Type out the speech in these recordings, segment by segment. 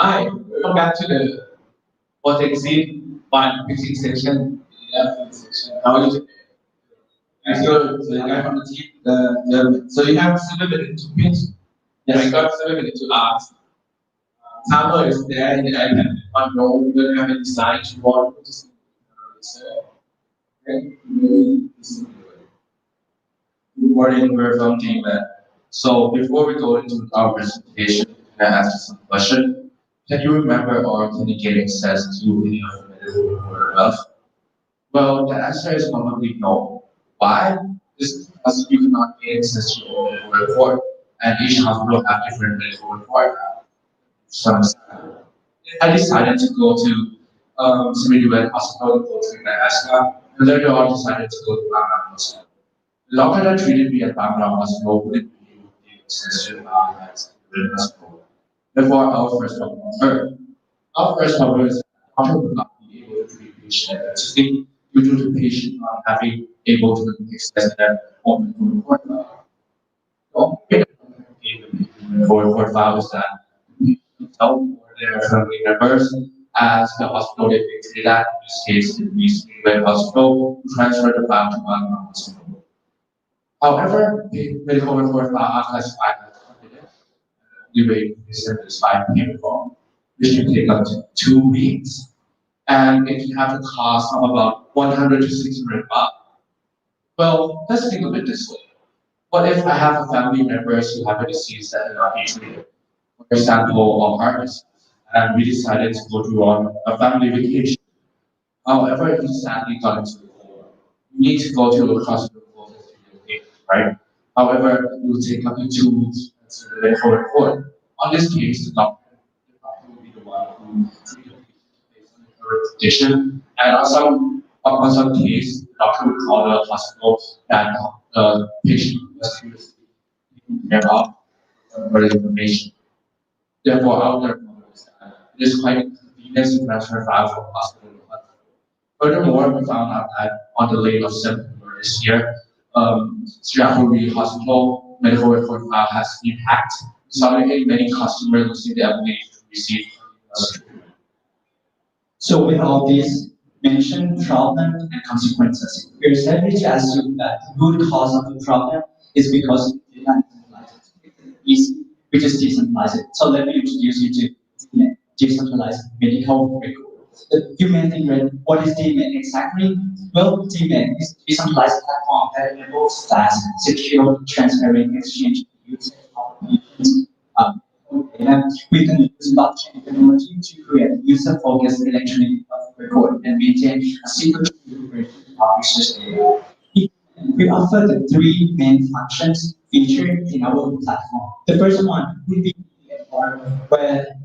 Hi, welcome back to the potency one fixing section. Yeah, how are you today? As you're the guy from the team, so you have 7 minutes to pitch. Yeah, I got 7 minutes to ask. Timer is there in the iPad. On roll, you don't have any slides you want to see. Okay. Good morning, we're from Team Lab. So before we go into our presentation, can I ask you some question? Can you remember or can you get access to any of the medical report above? Well, the answer is probably no. Why? This is because you cannot get access to your medical report, and each hospital have different medical report. Some I decided to go to Similuan Hospital in Portugal, Alaska, and later on decided to go to Bangkok Hospital. The doctor that treated me at Bangkok Hospital wouldn't be able to get access to Bangkok Hospital. Therefore, our first problem is that the doctor would not be able to treat patient effectively due to the patient not having able to access their own medical report. The only way that the doctor gave the medical report file is that the patient himself or their family members as the hospital they treated at, in this case, the East Hospital, transfer the file to Bangkok Hospital. However, the medical report file are classified as confidential. The rate is 75 painful, which can take up to 2 weeks, and it can have a cost of about 100 to 600 bucks. Well, let's think of it this way. What if I have a family members who have a disease that cannot be treated? For example, a heart disease, and we decided to go to on a family vacation. However, if you sadly got into the cold, you need to go to a hospital closest to your location, right? However, it will take up to 2 weeks to answer the medical report. On this case, the doctor will be the one who treats the patient based on the current condition, and on some case, the doctor will call the hospital that the patient was previously taken care of for the information. Therefore, our recommendation is that it is quite convenient to transfer files from hospital to hospital. Furthermore, we found out that on the late of September this year, Sriapuri Hospital medical record file has been hacked, resulting in many customers losing the ability to receive treatment. So with all these mentioned problem and consequences, we are sadly to assume that the root cause of the problem is because we did not decentralize it. It's easy, we just decentralize it. So let me introduce you to decentralized medical record. You may think, right, what is DMED exactly? Well, DMED is a decentralized platform that enables fast, secure, transparent exchange of users of patients' data. We can use blockchain technology to create user-focused electronic record and maintain a single version of users' data. We offer the three main functions featured in our platform. The first one would be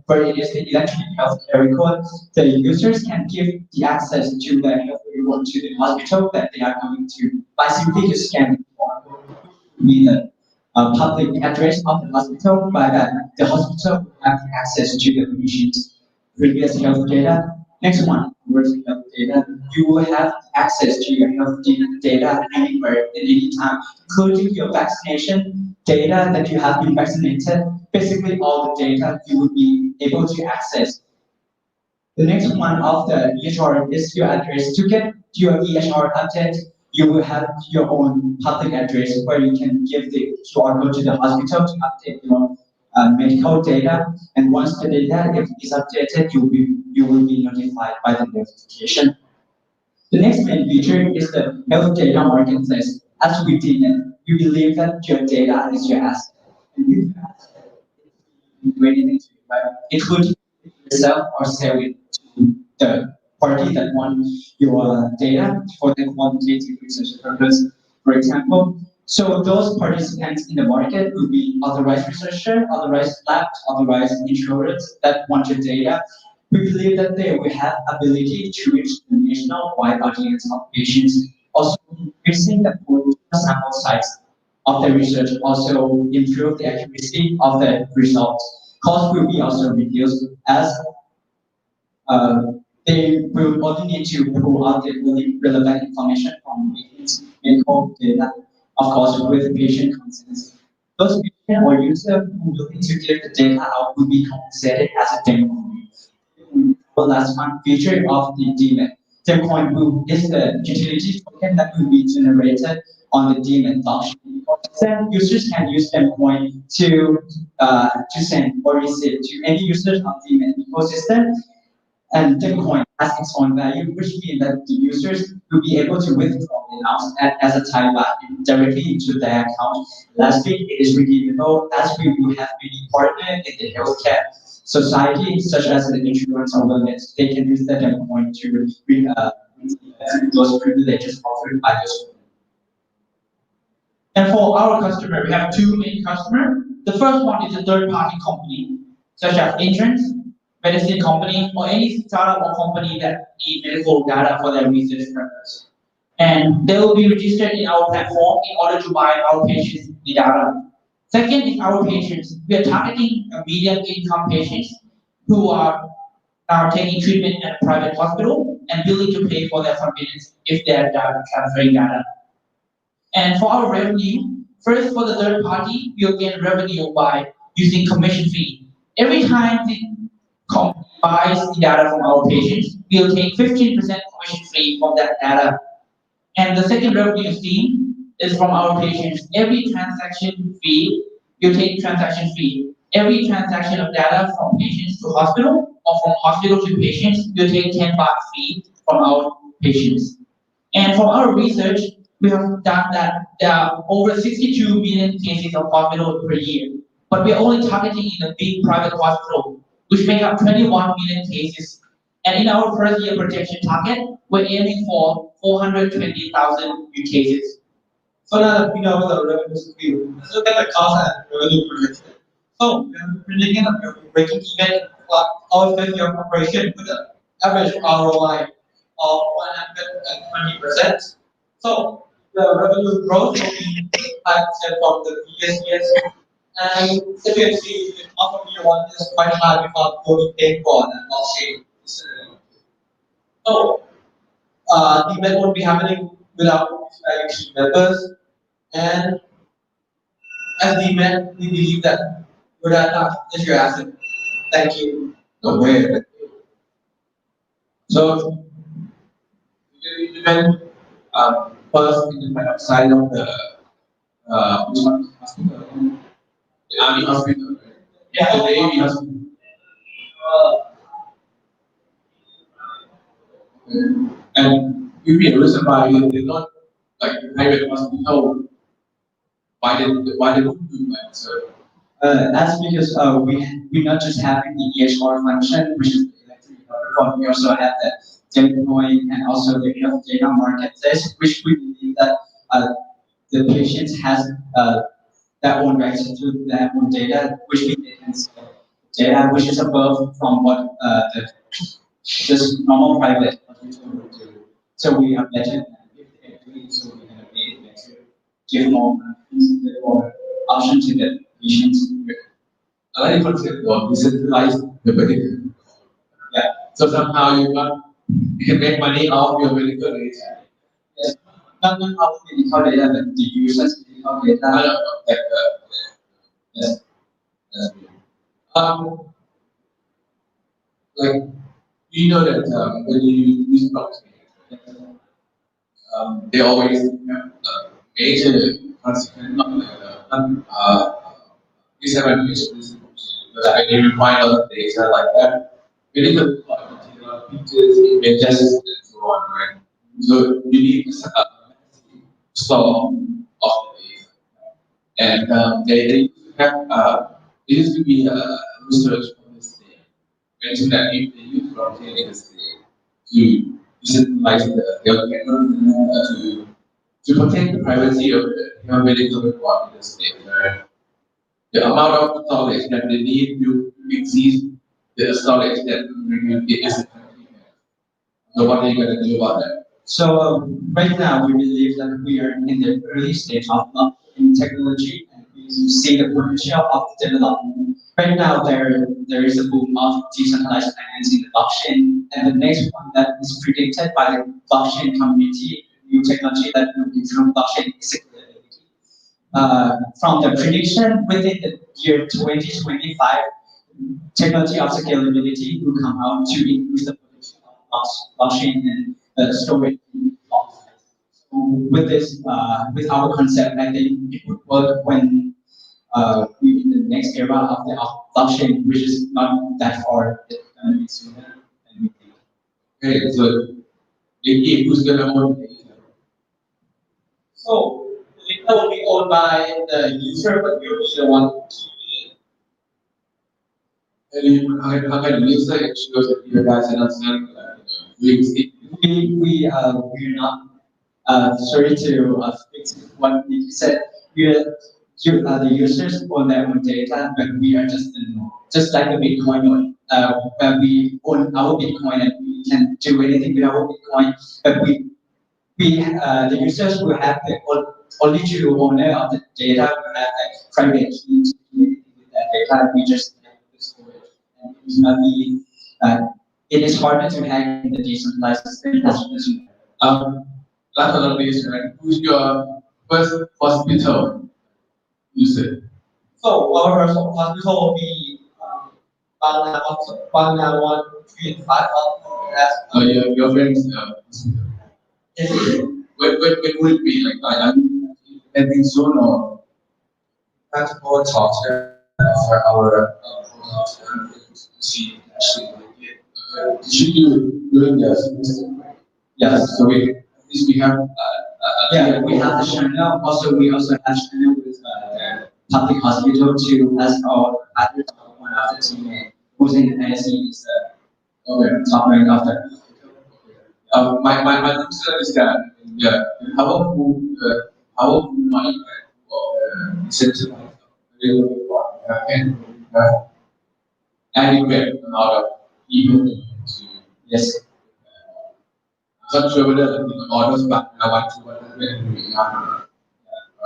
where it is the electronic health record. The users can give the access to the health report to the hospital that they are going to by simply to scan the QR code, be the public address of the hospital, by that the hospital will have access to the patient's previous health data. Next one, towards health data, you will have access to your health data anywhere at any time, including your vaccination data that you have been vaccinated. Basically, all the data you will be able to access. The next one of the EHR is your address. To get your EHR update, you will have your own public address where you can give the QR code to the hospital to update your medical data. And once the data is updated, you will be notified by the notification. The next main feature is the health data marketplace. As we did, we believe that your data is your asset. And you can do anything to it, right? It could yourself or sell it to the party that wants your data for the quantitative research purpose, for example. So those participants in the market will be authorized researcher, authorized labs, authorized insurers that want your data. We believe that they will have ability to reach the national wide audience of patients, also increasing the pool sample size of the research, also improve the accuracy of the results. Cost will be also reduced as uh, they will only need to pull out the really relevant information from patients' medical data, of course, with patient consent. Those patient or user who will need to give the data out will be compensated as a demo. The last one feature of the daemon. Coin book is the utility token that will be generated on the daemon blockchain. Then users can use coin to send or receive to any users of the daemon ecosystem, and Bitcoin has its own value, which means that the users will be able to withdraw the amounts as a time value directly into their account. Lastly, it is redeemable as we will have many partners in the healthcare society, such as the insurance or wellness. They can use that Bitcoin to those privileges offered by those. And for our customer, we have two main customers. The first one is a third-party company, such as insurance, medicine company, or any startup or company that need medical data for their research purpose. And they will be registered in our platform in order to buy our patients' data. Second is our patients. We are targeting a medium income patients who are taking treatment at a private hospital and willing to pay for their convenience if they are transferring data. And for our revenue, first for the third party, you'll get revenue by using commission fee. Every time the company buys the data from our patients, we'll take 15% commission fee from that data. And the second revenue stream is from our patients. Every transaction fee, you take transaction fee. Every transaction of data from patients to hospital or from hospital to patients, you take 10 baht fee from our patients. And from our research, we have done that there are over 62 million cases of hospital per year. But we are only targeting in the big private hospital, which make up 21 million cases. And in our first year projection target, we're aiming for 420,000 new cases. So now that we know what the revenue stream, let's look at the cost and revenue projection. So we are predicting that we'll be breaking even for our first year operation with an average ROI of 120%. So the revenue growth will be 5% from the previous years. And as you can see, the cost of year one is quite high because we'll be paying for the blockchain. So the event won't be happening without team members. And as the event, we believe that data is your asset. Thank you. Okay. So the event first in the kind side of the which one? Hospital. The army hospital. Yeah, the Navy hospital. And you be a reason why they're not like private hospital. Why they don't do that? So that's because we not just having the EHR function, which is the electric protocol, we also have the deploy and also the health data marketplace, which we believe that the patients has their own rights to their own data, which we can sell data which is above from what the just normal private hospital would do. So we have better if they agree, so we're gonna make it better, give more or option to the patients. I like the concept of decentralized the medical. Yeah. So somehow you can make money off your medical data. Yes. Not our medical data, but the users' medical data. I don't know. Yes. Um, like you know that when you use blockchain, they always have major consequence of disadvantages. Like when you find a lot of data like that, really good content, a lot of pictures, images, and so on, right? So you need a store of the data. And they used to have, there used to be research on this thing, mentioned that if they use blockchain in this thing to decentralize the healthcare, to protect the privacy of the medical record in the state, right? The amount of storage that they need to exceed the storage that it is. So what are you going to do about that? So right now, we believe that we are in the early stage of blockchain technology, and we see the potential of development. Right now, there is a boom of decentralized finance in the blockchain, and the next one that is predicted by the blockchain community, new technology that will improve blockchain is scalability. From the prediction within the year 2025, technology of scalability will come out to increase the potential of blockchain and storage. So with this, with our concept, I think it would work when we in the next era of the blockchain, which is not that far. It's gonna be sooner than we think. Okay, so if who's going to own the data? So the data will be owned by the user, but you'll be the one keeping it. And how can the user ensure that your guys are not selling links? We're not sorry to fix what you said. The users own their own data, but we are just the node. Just like a Bitcoin node, where we own our Bitcoin and we can do anything with our Bitcoin, but the users will have the only true owner of the data, will have a private key to do anything with that data. We just have the storage. And it might be, it is harder to hack in the decentralized space as you know. Um, last but not least, right, who's your first hospital user? So our first hospital will be Bangla 1, 3, and 5 hospital as Your friends hospital. When would it be like every zone or that's all talks for our see actually should you doing the semester? yes. So we at least we have Yeah, we have the channel. Also, we also have channel with public hospital to as our other one of the teammate who's in the NSE is okay. top rank of the. My concern is that the powerful money incentivize and adequate amount of people to Yes. I'm not sure whether the orders back I want to what we are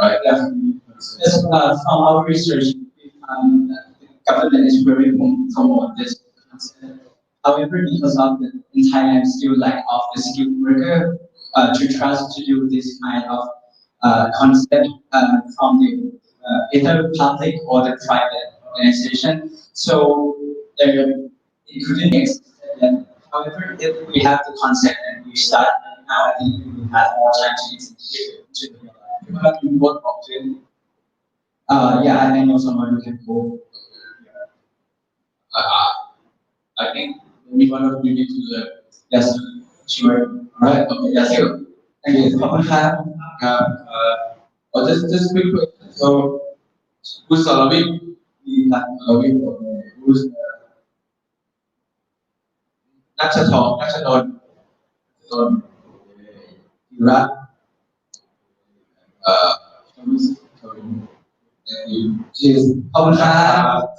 right. Yes, from our research, we found that the government is very willing to promote this concept. However, because of the in Thailand still lack of the skilled worker to trust to do this kind of concept from the either public or the private organization. So it couldn't exist yet. However, if we have the concept and we start now, I think we will have more time to realize. But you work often. Yeah, I know someone who can go. Uh, I think maybe one of you need to learn. Yes, sure. Right. Okay. Yes, sure. Thank you. Just quick question. So who's Salavik? Who's Natchaton, Iraq, uh, Cheers. ขอบคุณครับ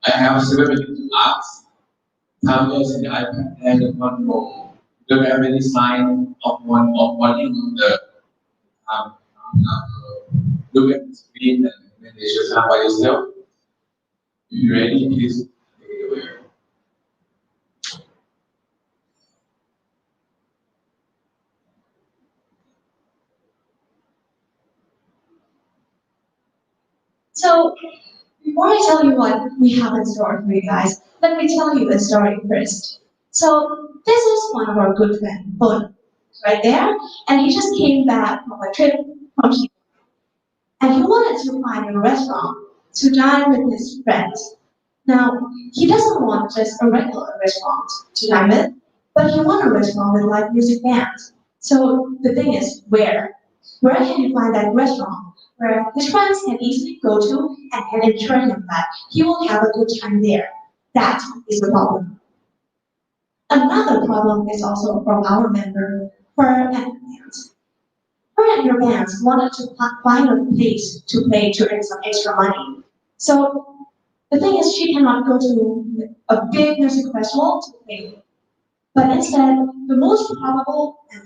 I have several to ask. How does the iPad and one more? Do you have any sign of one in the um, look at the screen and manage your time by yourself? If you're ready, please take it away. So, before I tell you what we have in store for you guys, let me tell you a story first. So, this is one of our good friends, Bon, right there, and he just came back from a trip from China, and he wanted to find a restaurant to dine with his friends. Now, he doesn't want just a regular restaurant to dine with, but he wants a restaurant with live music bands. So the thing is, where? Where can you find that restaurant where his friends can easily go to and can ensure him that he will have a good time there? That is the problem. Another problem is also from our member, her and bands. Her and her bands wanted to find a place to play to earn some extra money. So the thing is, she cannot go to a big music festival to play. But instead, the most probable and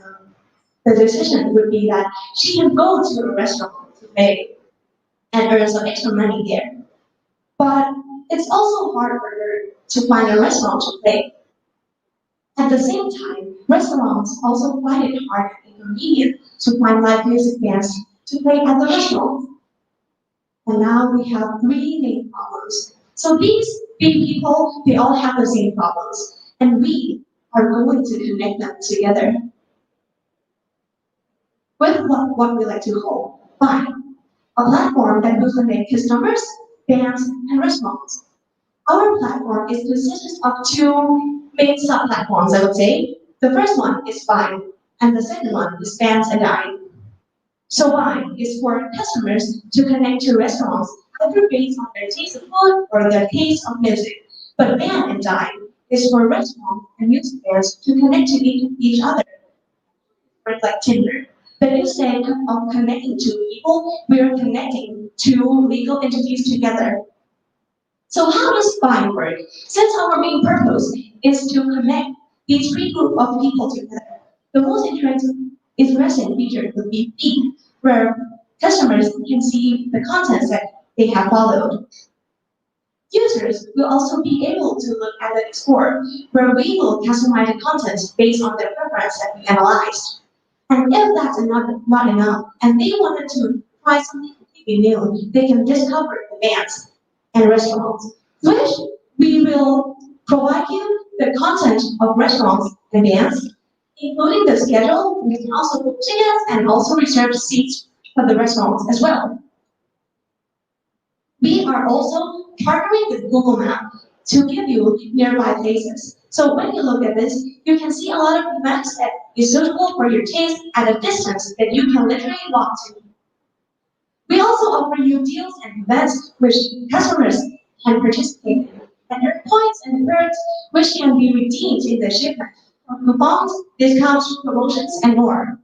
the decision would be that she can go to a restaurant to play and earn some extra money there. But it's also hard for her to find a restaurant to play. At the same time, restaurants also find it hard and inconvenient to find live music bands to play at the restaurant. And now we have three main problems. So these big people, they all have the same problems. And we are going to connect them together with what we like to call Fine, a platform that will connect customers, bands, and restaurants. Our platform is consistent of two main sub-platforms, I would say. The first one is Fine, and the second one is Bands and Dine. So Vine is for customers to connect to restaurants either based on their taste of food or their taste of music. But Band and Dine is for restaurants and music fans to connect to each other, like Tinder. But instead of connecting to people, we are connecting two legal entities together. So how does Vine work? Since our main purpose is to connect these three group of people together, the most interesting feature would be feed, where customers can see the contents that they have followed. Users will also be able to look at the Explorer, where we will customize the content based on their preference that we analyzed. And if that's not enough, and they wanted to try something completely new, they can discover the bands and restaurants, which we will provide you the content of restaurants and bands, including the schedule. We can also book tickets and also reserve seats for the restaurants as well. We are also partnering with Google Maps to give you nearby places. So when you look at this, you can see a lot of maps that is suitable for your taste at a distance that you can literally walk to. We also offer you deals and events which customers can participate in, and earn points and perks which can be redeemed in the shipment for coupons, discounts, promotions, and more.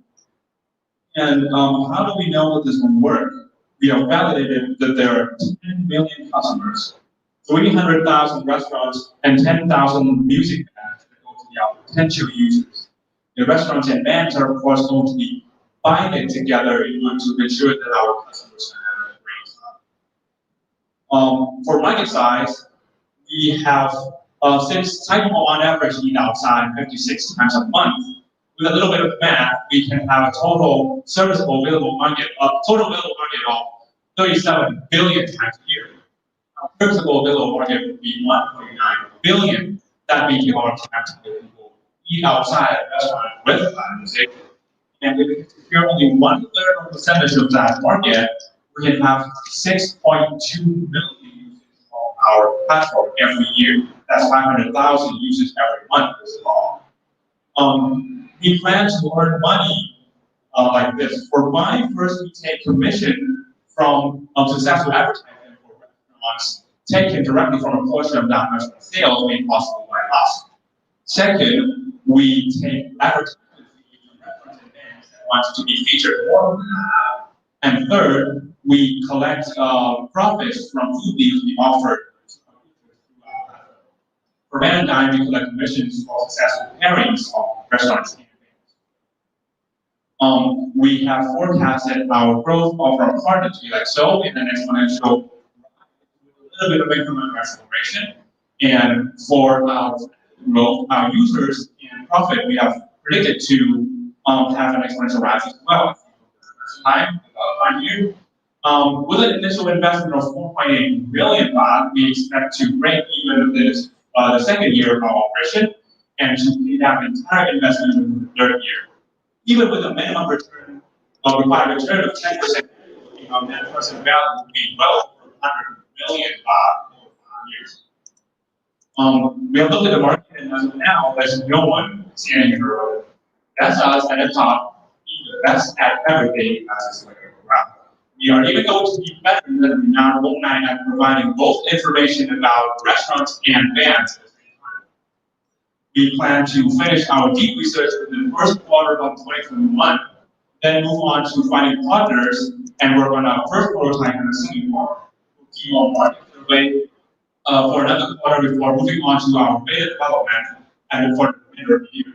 And how do we know that this will work? We have validated that there are 10 million customers, 300,000 restaurants, and 10,000 music bands that go to be our potential users. The restaurants and bands are, of course, going to be binding together in order to ensure that our customers have a great time. For market size, we have, since Taiwan on average eat outside 56 times a month, with a little bit of math, we can have a total serviceable available market, total available market of 37 billion times a year. Serviceable available market would be 1.9 billion. That means you are times that people eat outside at restaurant with live music. And if we secure only 1/3 of percentage of that market, we can have 6.2 million users on our platform every year. That's 500,000 users every month as well. We plan to earn money like this. For buying, first we take commission from successful advertising for restaurants, taken directly from a portion of that restaurant sales made possible by us. Second, we take advertising fees from restaurants and bands that want to be featured more. And third, we collect profits from food deals we offer For Man and Dine, we collect commissions for successful pairings of restaurants. We have forecasted our growth of our partner to be like so in an exponential a little bit of incremental acceleration. And for our growth, our users and profit, we have predicted to have an exponential rise as well. Time, about 1 year. With an initial investment of 4.8 million baht, we expect to break even this the second year of our operation and to pay down the entire investment in the third year. Even with a minimum return, required return of 10%, our net present value would be well over 100 million baht over 5 years. We have looked at the market, and as of now, there's no one standing in the road. That's us at the top. That's at everything as it's like around. We are even going to be better than now overnight at providing both information about restaurants and bands. We plan to finish our deep research in the first quarter of 2021, then move on to finding partners and work on our first prototype in Singapore. We'll keep on market survey for another quarter before moving on to our beta development and for the remainder of the year.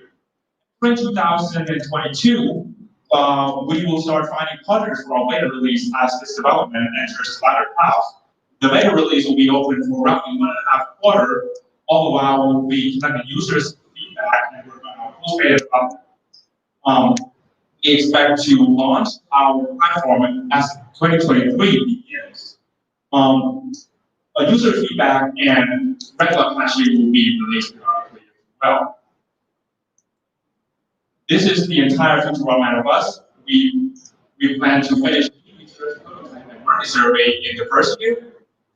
In 2022, we will start finding partners for our beta release as this development enters the latter half. The beta release will be open for roughly 1.5 quarters. All the while, we'll be collecting users' feedback and work on our post-beta development. We expect to launch our platform as 2023 begins. User feedback and regular patching will be released periodically as well. This is the entire future roadmap of us. We plan to finish the research prototype and market survey in the first year,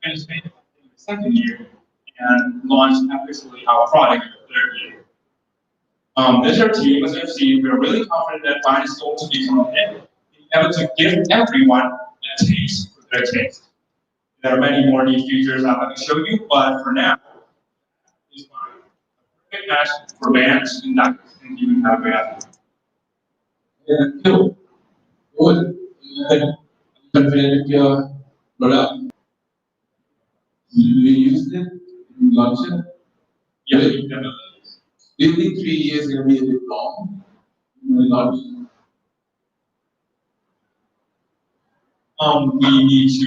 finish it in the second year, and launch officially our product in the third year. This is our team. As you've seen, we are really confident that Vine is going to become able to give everyone a taste for their taste. There are many more neat features I'd like to show you, but for now, it's fine. A perfect match for bands and not and even have a Yeah, so good. Confident with your product. Do you use it? You launch it? yeah, definitely. Do you think 3 years is gonna be a bit long? You will launch. We need to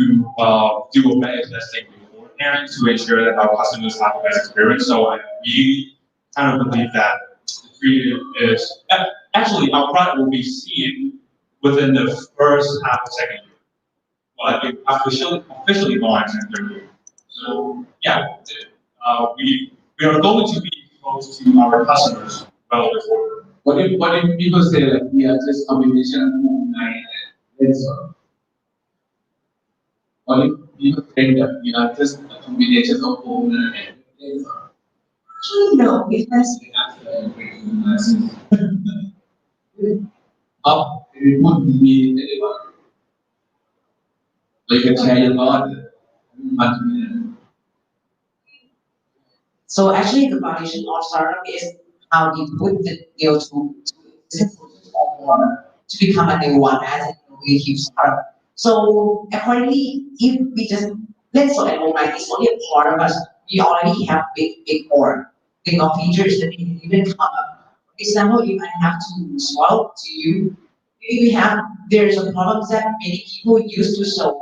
do a beta testing beforehand to ensure that our customers have the best experience. So I really kind of believe that the 3 is actually our product will be seen within the first half of second year, but it officially launched in third year. So yeah, we are going to be close to our customers well before. What if people say like we are just combination of online and so? What if people say that we are just a combination of owner and so? Actually, no, because Up, it wouldn't be anyone. Like you can share your thought. So actually, the foundation of startup is how we put the deal to become a new one as a innovative startup. So accordingly, if we just let's look at mobile, it's only a part of us. We already have big core, big of features that we can even come up. For example, if I have to swallow to you, maybe we have there's a problem that many people used to sell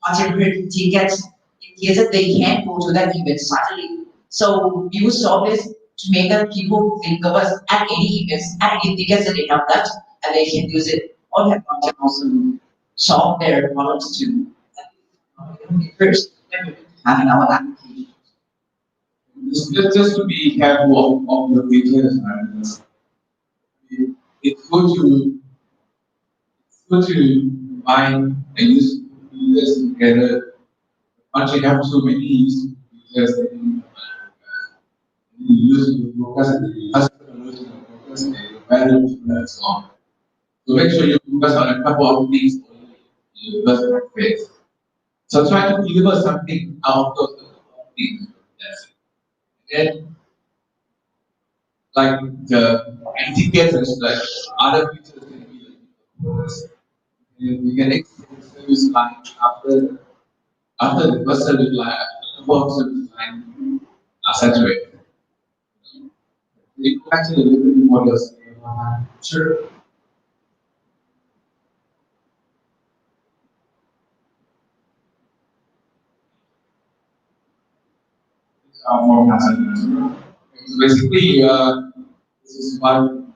concentrate tickets in case that they can't go to that event suddenly. So we will solve this to make the people think of us at any events, at any tickets that they have left, and they can use it. All have can also solve their problems too. First, having our application. Just to be careful of the features, and it's good to combine and use features together. Once you have too many features, then you use to focus on the customer, focus on the value, and so on. So make sure you focus on a couple of things only in your first phase. So try to deliver something out of those things. That's it. And like the indicators, like other features can be and we can extend service line after the first service line, above service line are saturated. They go back to the living models. Sure. More content. So basically, this is what are you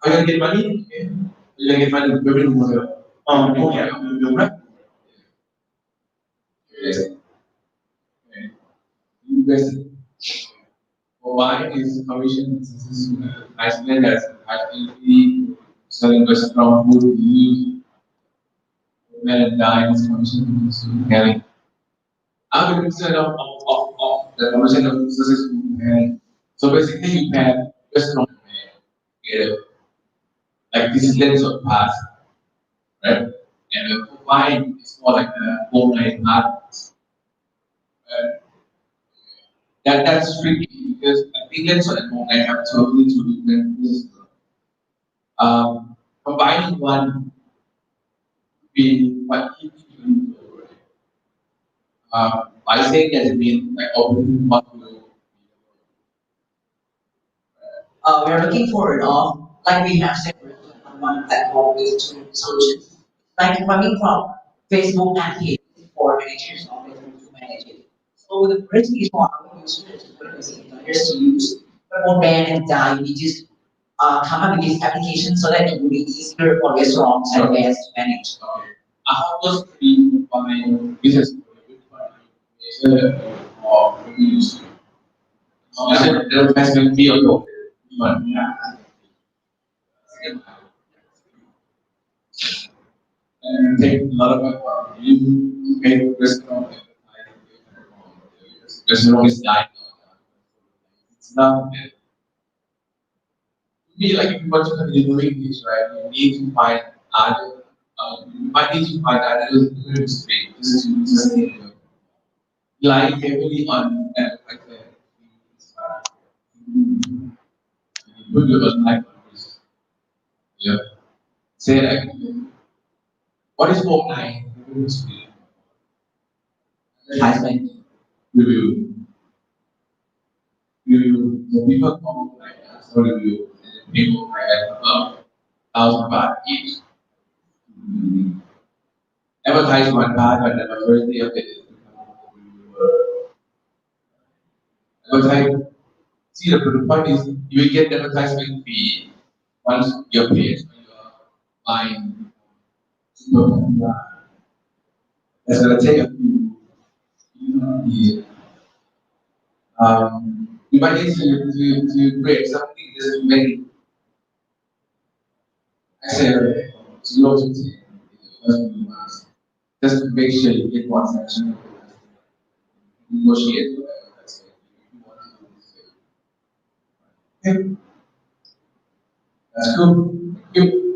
gonna get money? Okay. You're gonna get money with living model. Okay. You're right. Yes. Okay. You guys, why is commission businesses Iceland as actively selling restaurant food use Valentine's commission businesses having I'm a concern of the commission of businesses and so basically you have restaurant yeah, like this lens of path, right? And why it's more like a home night art. That's tricky because I think lens and home night have totally two different businesses. Combining one being what he can do. I think that it means like opening one will. We are looking forward of, like we have said on one platform with two solutions. Like coming from Facebook and page for managers of Facebook to manage it. So the first is for our users, what is employers to use, promote brand and diabetes come up with this application so that it will be easier for restaurants and brands to manage. How those three combine business or reviews. There has been be a lot. But yeah. And take a lot of effort. You make restaurant restaurant is dying. It's not to me like if you want to continue doing this, right, you need to find other you might need to find other space just to sustain rely heavily on like you put your life on risk. Yeah. Say like what is home line? Advertisement. Review. Review. The people come like so review. People like 1,000 baht each. Advertise one part, but the majority of it is advertise. See, the point is you will get the advertisement fee once your page, when you are buying. That's going to take a few years. You might need to create something just to make accelerate velocity just to make sure you get one section negotiate. Okay, that's cool. Thank you.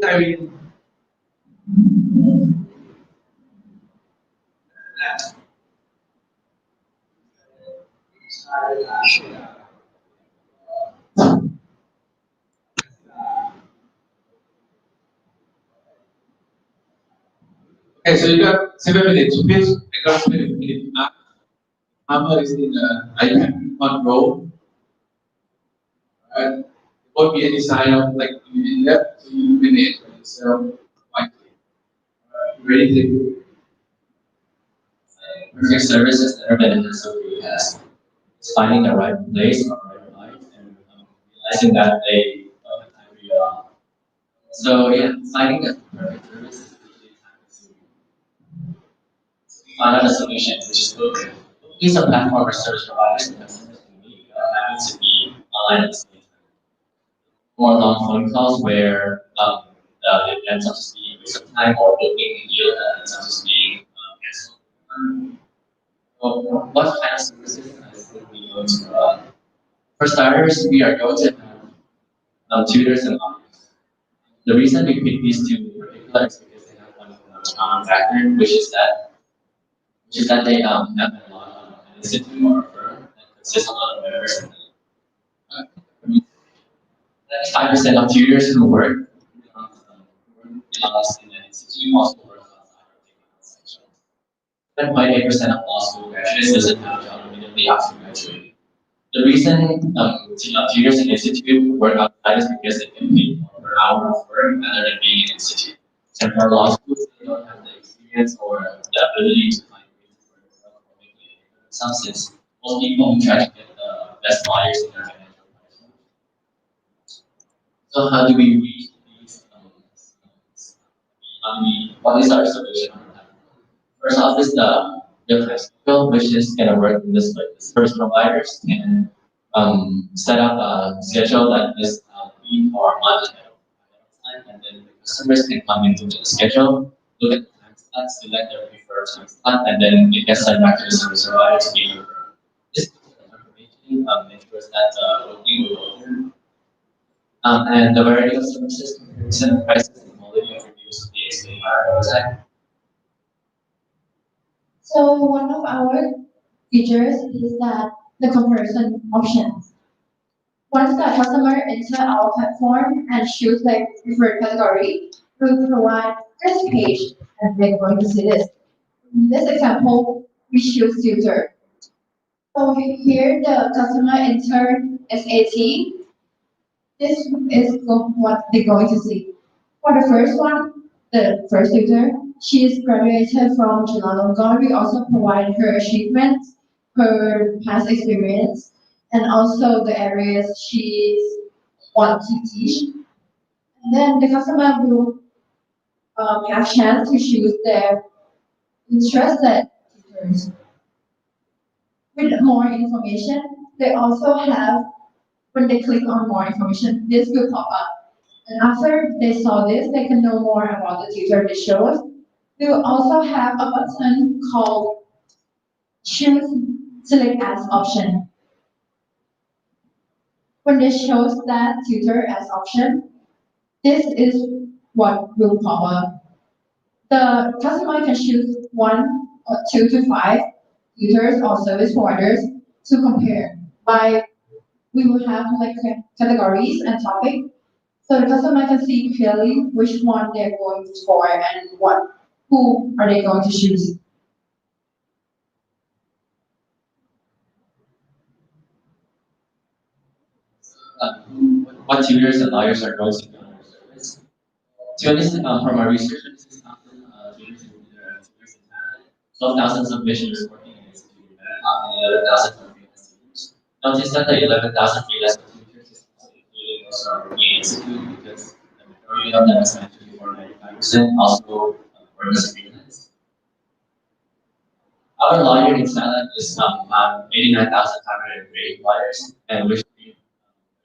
I mean, okay, so you got 7 minutes. You pitch, I got 7 minutes. Hammer is in iPad control. Right? There won't be any sign of like in there, so you manage yourself wisely. Ready to Perfect services that are benefits of free has is finding the right place or right life and realizing that they don't have time for you at all. So yeah, finding the perfect service is usually time to find out a solution, which is good. These are platform or service providers and customers can meet without having to be online at the same time. Or long phone calls where it ends up just being a waste of time or booking a deal that ends up just being canceled. Well, what kind of services I think we go to? For starters, we are going to have tutors and authors. The reason we pick these two in particular is because they have one common factor, which is that they have a lot of an institute or a firm that consists of a lot of members. Uh, 5% of tutors who work in an institute also work outside of the section. 10.8% of law school graduates doesn't have a job immediately after graduating. The reason tutors in institute work outside is because they can pay more per hour of work rather than being in institute. And for law schools, they don't have the experience or the ability to find ways to work or make a name for themselves since most people who try to get the best lawyers in their financial advisors. So how do we reach these? What is our solution on that? First off is the real-time schedule, which is going to work in this way. The service providers can set up a schedule that is week or month ahead of time, and then the customers can come into the schedule, look at the time slots, select their preferred time slot, and then it gets sent back to the service provider to be confirmed. This information ensures that the booking will go through. And the variety of services, comparison, prices, and quality of reviews will be explained by our website. So one of our features is that the comparison options. Once the customer enter our platform and choose their preferred category, we will provide this page and they're going to see this. In this example, we choose tutor. So here the customer enter SAT. This is what they're going to see. For the first one, the first tutor, she is graduated from Chulalongkorn. We also provide her achievements, her past experience, and also the areas she wants to teach. And then the customer will have chance to choose their interested tutors. With more information, they also have, when they click on more information, this will pop up. And after they saw this, they can know more about the tutor they chose. We will also have a button called choose select as option. When they chose that tutor as option, this is what will pop up. The customer can choose one or two to five tutors or service providers to compare. By we will have like categories and topic, so the customer can see clearly which one they're going for and who are they going to choose. What tutors and lawyers are going to be on our service? To understand from our research, 26,000 tutors in tutors in Thailand, 12,000 submissions working in institute in Bangkok, and 11,000 for freelance tutors. Notice that the 11,000 freelance tutors is also including those who are working in institute because the majority of them, as mentioned before, 95% also work as freelance. Our lawyer in Thailand is 89,503 lawyers, and which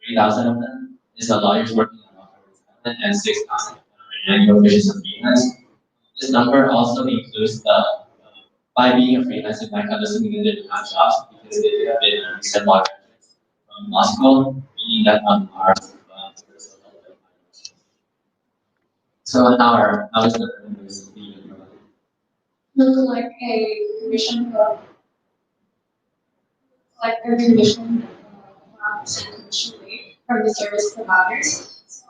3,000 of them is the lawyers working on law firms in Thailand, and 6,190 officials of freelance. This number also includes the by being a freelance in Bangkok doesn't mean they do have jobs because they have been recent law graduates from law school, meaning that our So how is the university? Look like a commission of like a commission, commission rate from the service providers. So,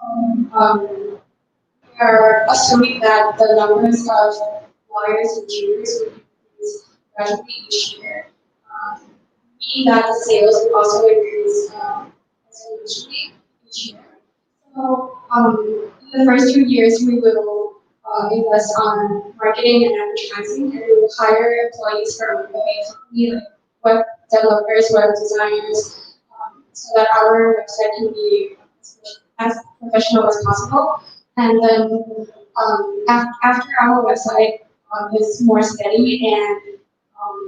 we are assuming that the numbers of lawyers and jurors will increase gradually each year, meaning that the sales will also increase exponentially each year. So, in the first 2 years, we will invest on marketing and advertising, and we will hire employees from a company like web developers, web designers, so that our website can be as professional as possible. And then after our website is more steady and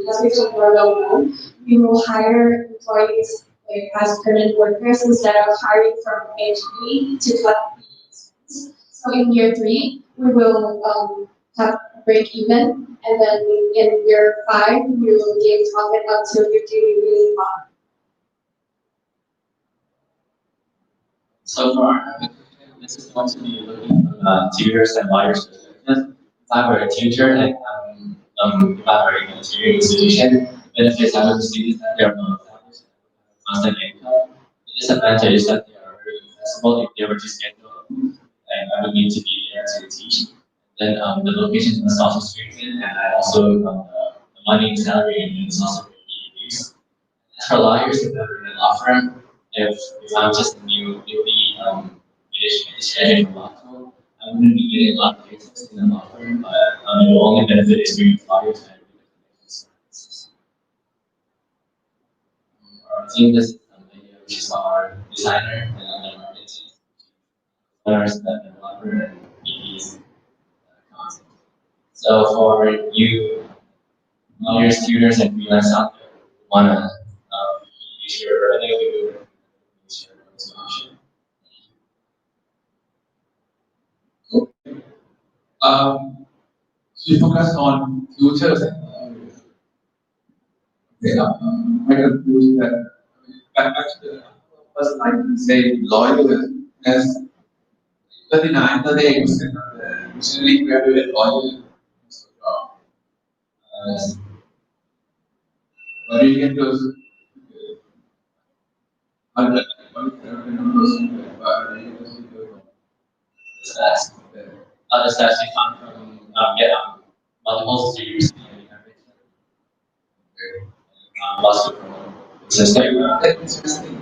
has become more well known, we will hire employees like, as permanent workers instead of hiring from a company to cut the expense. So in year three, we will have break even, and then in year five, we will gain profit up to 50 million baht. So far, this is going to be looking from tutors and lawyers' perspective. If I were a tutor and if I were in a tutoring institution, the benefits I would see is that they are not established, constant income. The disadvantage is that they are very accessible if they were to schedule, and I would need to be there to teach. Then the location must also strengthen, and I also the money and salary and is also really reduced. For lawyers, if they're in a law firm, if I'm just a newly finished graduate from law school, I wouldn't be getting a lot of cases in a law firm, but it will only benefit experienced lawyers and services. Our team is which is our designer and then our designers, the developer, and PPs content. So for you lawyers, tutors, and freelance out there, wanna use your revenue, use your solution. So you focus on futures and I conclude that actually first I can say loyal as 39% of the recently graduate loyal. Uh, but you get those 100%, but you get those Stats. Other stats you come from multiple streams and lots of system. It's interesting.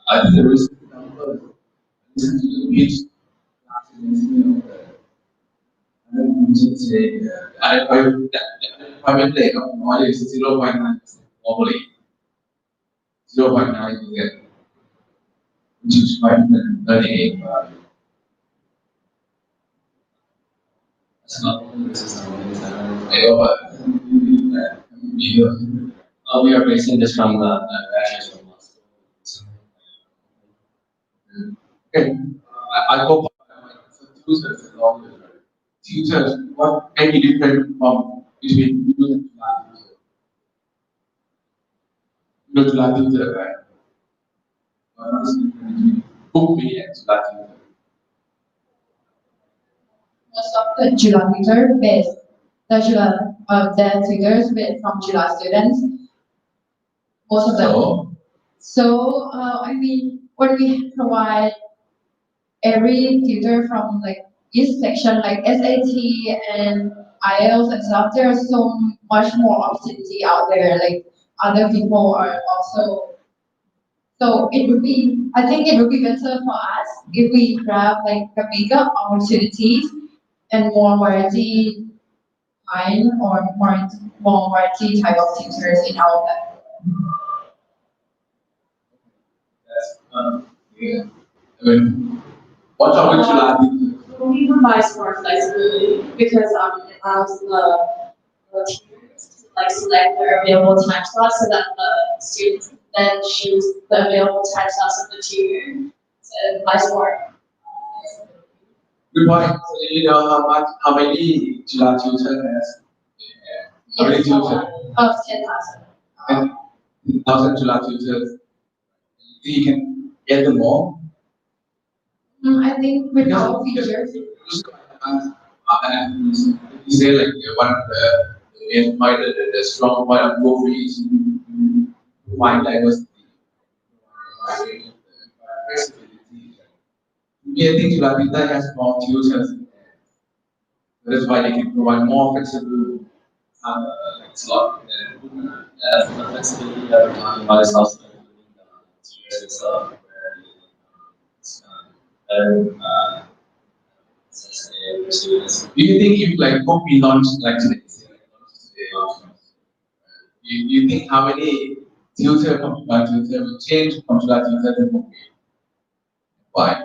I think the recent number is to reach I don't say private lake of oil is 0.9% globally, 0.9%, which is quite 38. That's not this is we are basing this from the bachelor's from law school. Okay, I hope tutors and all this. Tutors, what any different from between you and July tutor? You know July tutor, right? What is the difference between book me and July tutor? Most of the July tutor based their tutors based from July students. Most of them. So I mean, when we provide every tutor from like each section, like SAT and IELTS and stuff, there's so much more opportunity out there. Like other people are also. So it would be, I think it would be better for us if we grab like a bigger opportunities and more variety kind or more variety type of tutors in our platform. Yes. Yeah. I mean, what are July tutor? We provide more flexibility because it allows the teachers to like select their available time slots so that the students then choose the available time slots of the tutor. So it provides more. Good point. So you know how many July tutor has? How many Yes, tutors? of 10,000. And 1,000 July tutors. You think you can get them all? I think with our features, And you say like one of the main point, the strong point of Go Free is provide diversity, providing flexibility. Me, I think Lapita has more tutors. That's why they can provide more flexible like slot. Yeah, the flexibility that we're talking about is also including the tiers itself, where it's better sensitive to students. Do you think if like Hope we launched like today, do you think how many tutor from July tutor will change from July tutor to Hope? Why?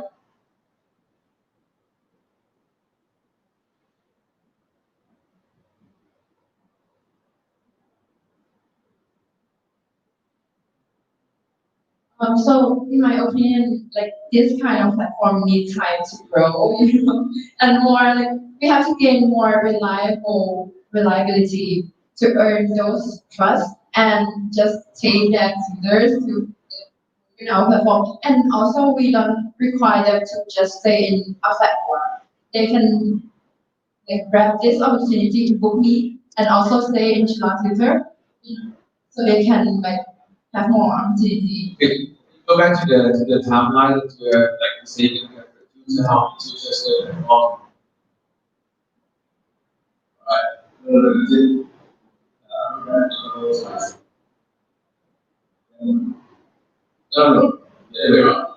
So in my opinion, like this kind of platform needs time to grow, and more like we have to gain more reliability to earn those trust and just take their users to platform. And also we don't require them to just stay in a platform. They can like grab this opportunity to book me and also stay in Chila Twitter, so they can like have more opportunity. Okay, go back to the timeline to like say how tutors on right. No, no, there we are.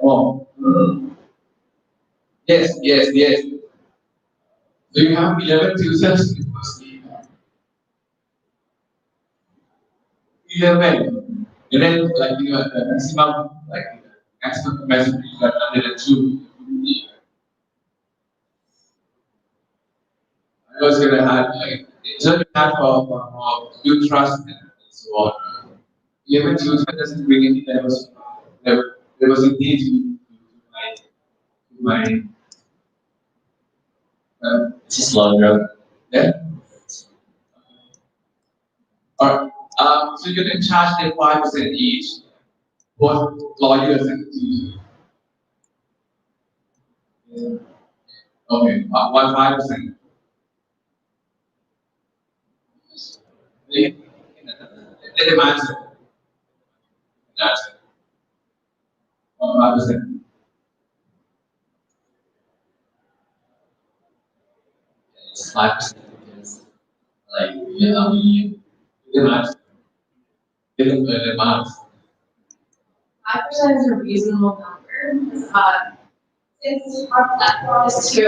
Oh, yes, yes, yes. So you have 11 tutors. 11. And then like you know, the maximum capacity is like 102. I was gonna add like it's only have good trust and so on. 11 tutors doesn't bring any diversity. There was a need to my It's a slow growth. yeah. Alright. So you can charge them 5% each, both lawyers and teachers. Okay, 5%. Let them answer. Answer. 5%. It's 5% because like Let them answer. Let them answer. 5% is a reasonable number. Since our platform is to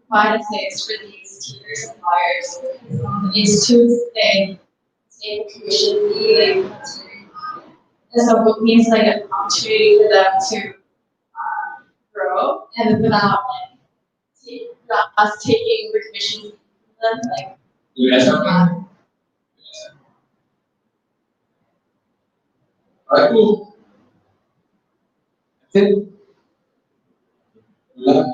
provide a space for these tutors and lawyers, is to stay commission fee, like that's very high. And so it means like an opportunity for them to grow and without without us taking the commission fee from them, like Yes, okay. Alright, cool. That's it. Love.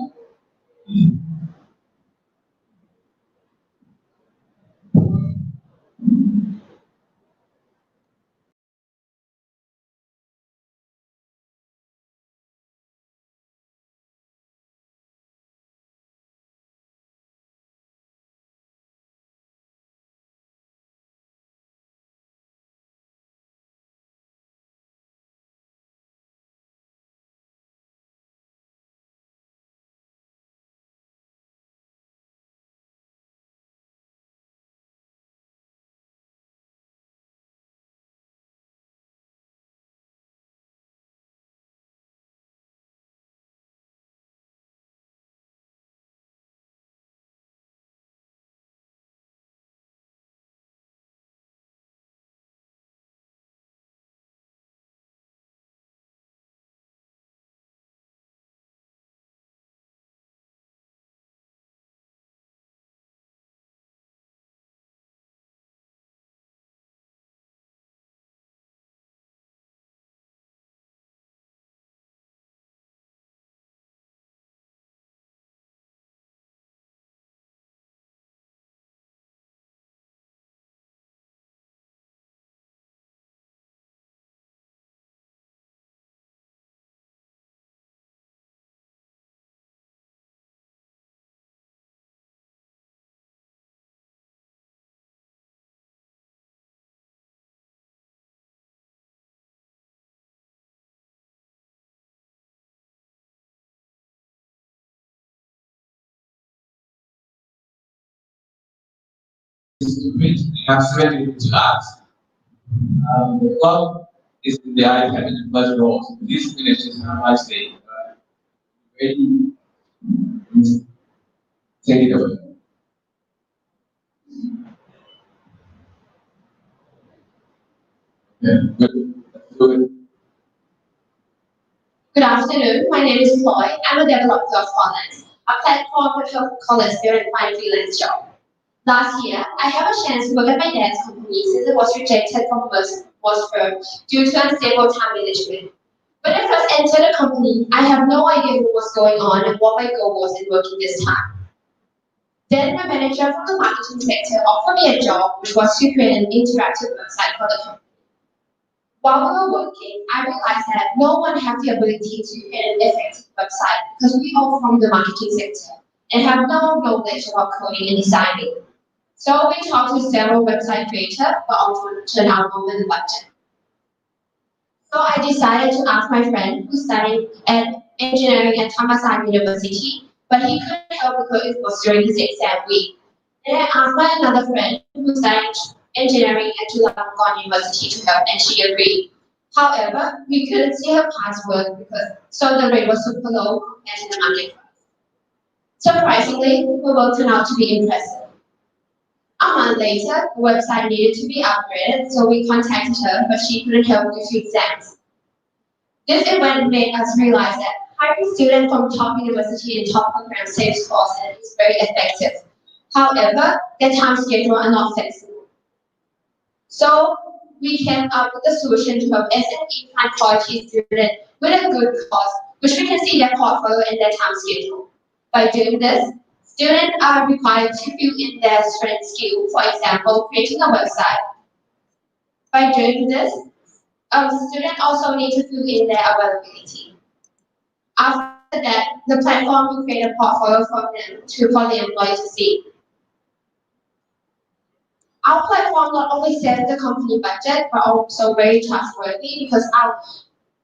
students have 70 to ask. The clock is in the iPad and plus roles. These finishes how I say, ready, take it away. Yeah, good. Let's do it. Good afternoon. My name is Chloe. I'm a developer of Collins, a platform to help college students find freelance job. Last year, I had a chance to work at my dad's company since it was rejected from most firms due to unstable time management. When I first entered the company, I have no idea what was going on and what my goal was in working this time. Then my manager from the marketing sector offered me a job, which was to create an interactive website for the company. While we were working, I realized that no one had the ability to create an effective website because we all from the marketing sector and have no knowledge about coding and designing. So we talked to several website creators, but often turned out over the budget. So I decided to ask my friend who studied at engineering at Thammasat University, but he couldn't help because it was during his exam week. And I asked my another friend who studied engineering at Chulalongkorn University to help, and she agreed. However, we couldn't see her past work because so the rate was super low compared to the market price. Surprisingly, her work turned out to be impressive. A month later, the website needed to be upgraded, so we contacted her, but she couldn't help due to exams. This event made us realize that hiring students from top university and top programs saves costs and is very effective. However, their time schedule are not flexible. So we came up with a solution to help SME find quality students with a good cost, which we can see their portfolio and their time schedule. By doing this, students are required to fill in their strength skill, for example, creating a website. By doing this, students also need to fill in their availability. After that, the platform will create a portfolio for the employee to see. Our platform not only saves the company budget, but also very trustworthy because our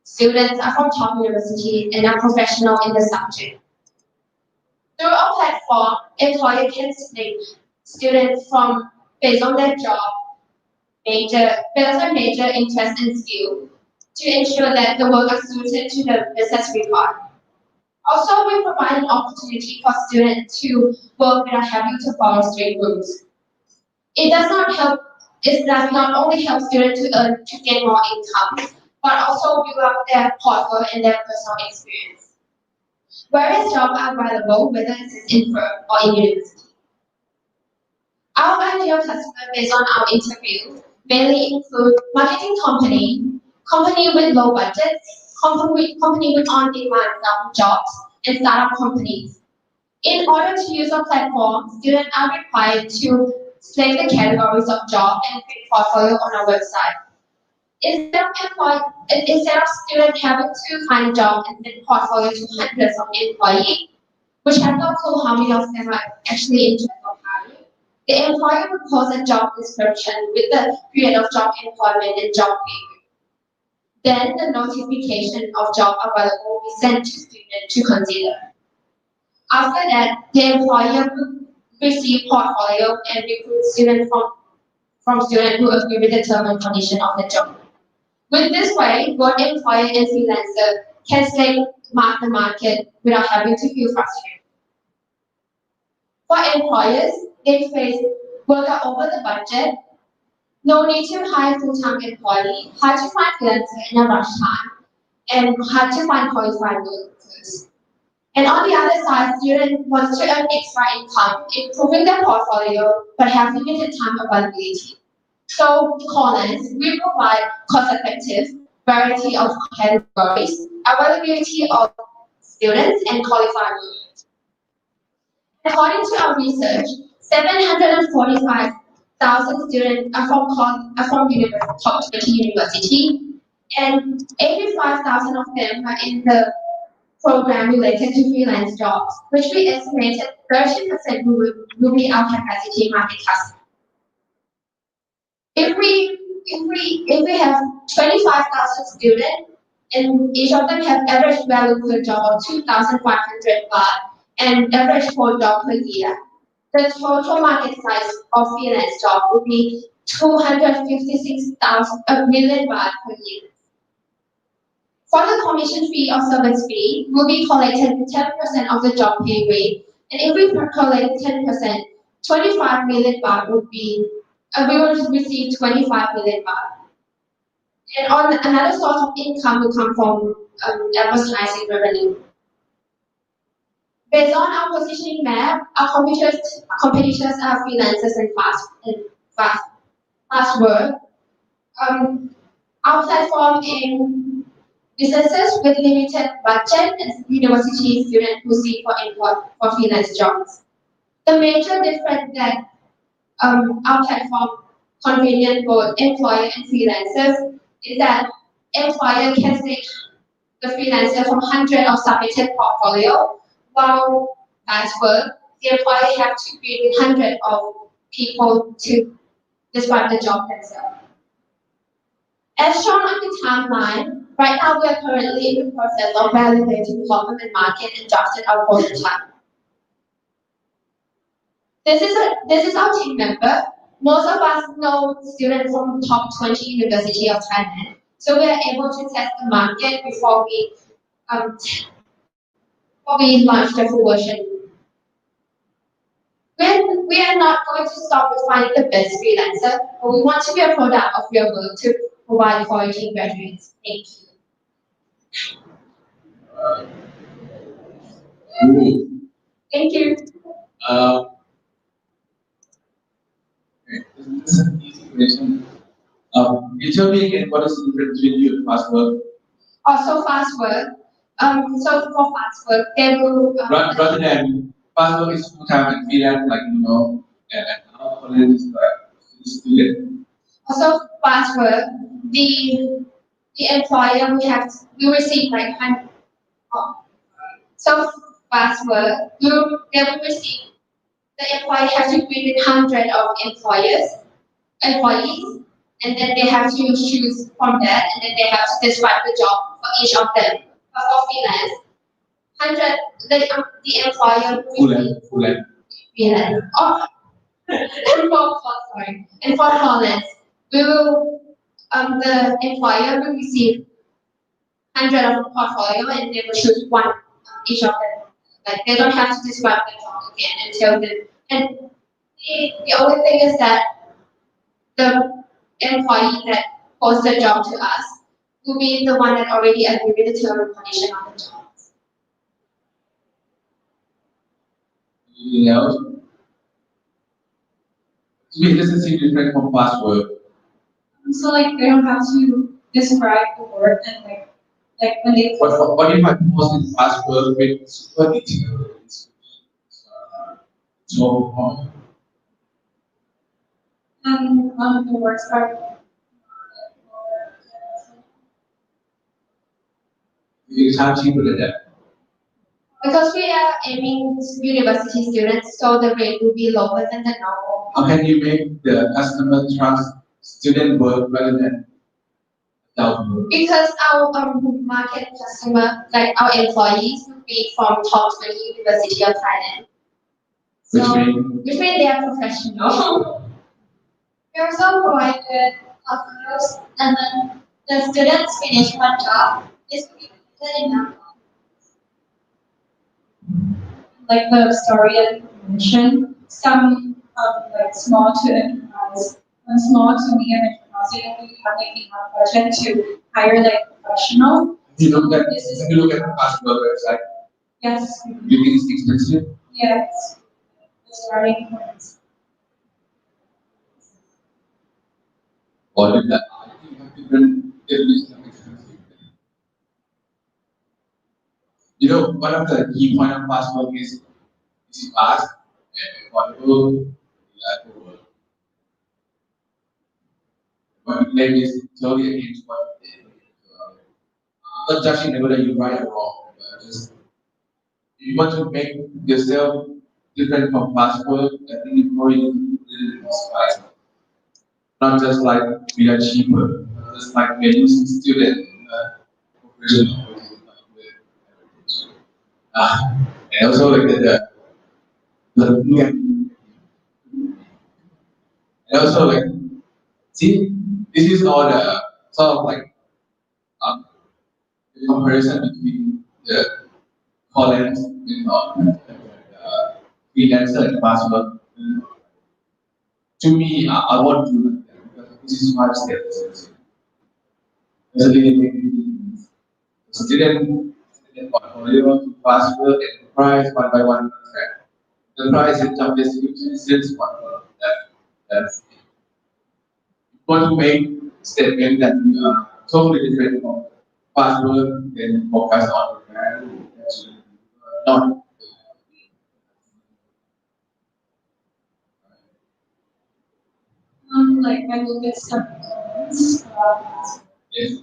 students are from top universities and are professional in the subject. Through our platform, employers can select students from based on their job based on major interest and skill to ensure that the work is suited to the business required. Also, we provide an opportunity for students to work without having to follow strict rules. It does not help. It does not only help students to earn to gain more income, but also build up their portfolio and their personal experience. Various jobs are available, whether it's in firm or in university. Our ideal customer based on our interview mainly include marketing company with low budget, company with on-demand jobs, and startup companies. In order to use our platform, students are required to select the categories of job and create portfolio on our website. Instead of students having to find a job and send portfolio to hundreds of employees, which have no clue how many of them are actually interested in hiring, the employer will post a job description with the period of job employment and job period. Then the notification of job available will be sent to students to consider. After that, the employer will receive portfolio and recruit students from students who agree with the term and condition of the job. With this way, both employer and freelancer can stay mark the market without having to feel frustrated. For employers, they face worker over the budget, no need to hire full-time employee, hard to find freelancer in a rush time, and hard to find qualified workers. And on the other side, students want to earn extra income, improving their portfolio, but have limited time availability. So, Collins, we provide cost-effective variety of categories, availability of students, and qualified workers. According to our research, 745,000 students are from top 20 university, and 85,000 of them are in the program related to freelance jobs, which we estimated 30% will be our capacity market customer. If we have 25,000 students and each of them have average value per job of 2,500 baht and average per job per year, the total market size of freelance job would be 256,000 million baht per year. For the commission fee or service fee, will be collected 10% of the job pay rate, and if we collect 10%, 25 million baht would be, we will receive 25 million baht. And on another source of income will come from advertising revenue. Based on our positioning map, our competitors are freelancers and fast work. Our platform aims businesses with limited budget and university students who seek for freelance jobs. The major difference that our platform convenient both employer and freelancers is that employer can take the freelancer from hundreds of submitted portfolio, while as work, the employer have to create hundreds of people to describe the job themselves. As shown on the timeline, right now we are currently in the process of validating government market and drafted our prototype. This is our team member. Most of us know students from top 20 University of Thailand, so we are able to test the market before we launch the full version. We are not going to stop with finding the best freelancer, but we want to be a product of your work to provide quality graduates. Thank you. Thank you. This is an easy question. You tell me again what is the difference between you and fast work? Also fast work. So for fast work, they will. Rather than fast work is full time and freelance, like and now college is like student. Also fast work, the employer we receive like so fast work, they will receive the employer has to create 100 of employees, and then they have to choose from that, and then they have to describe the job for each of them. But for freelance, 100 the employer Full-time. freelance. Oh, and for freelance, we will the employer will receive 100 of portfolio, and they will choose one each of them. Like they don't have to describe the job again until the and the only thing is that the employee that posts the job to us will be the one that already agreed with the term and condition on the job. Anything else? It doesn't seem different from fast work. So like they don't have to describe the work and like when they What if I post in fast work with super details? So the works are it's how cheaper than that. Because we are aiming university students, so the rate will be lower than the normal. How can you make the customer trust student work rather than adult work? Because our market customer, like our employees, will be from top 20 University of Thailand. Which means they are professional. we also provided offers and then the students finish one job is completed in that like the story that you mentioned, some like small to enterprise, small to medium enterprise, they don't really have like enough budget to hire like professional. If you look at the fast work website, Yes. do you think it's expensive? Yes. The starting points. Or did that? I think you have different definitions of expensive. One of the key point of fast work is fast and affordable, reliable work. But claim is totally against what they do. I'm not judging whether you're right or wrong. But just if you want to make yourself different from fast work, I think you probably need to do it fast. Not just like we are cheaper, just like we are using student professional. And also like the And also like, see, this is all the sort of like um, the comparison between the columns with freelancer and password. To me, I want to do that because this is my step. Student portfolio to password and price one by one contract. The price and job description is just one. That's it. Want to make statement that you are totally different from password then focus on the brand. That's not Like I look at some comments, yes.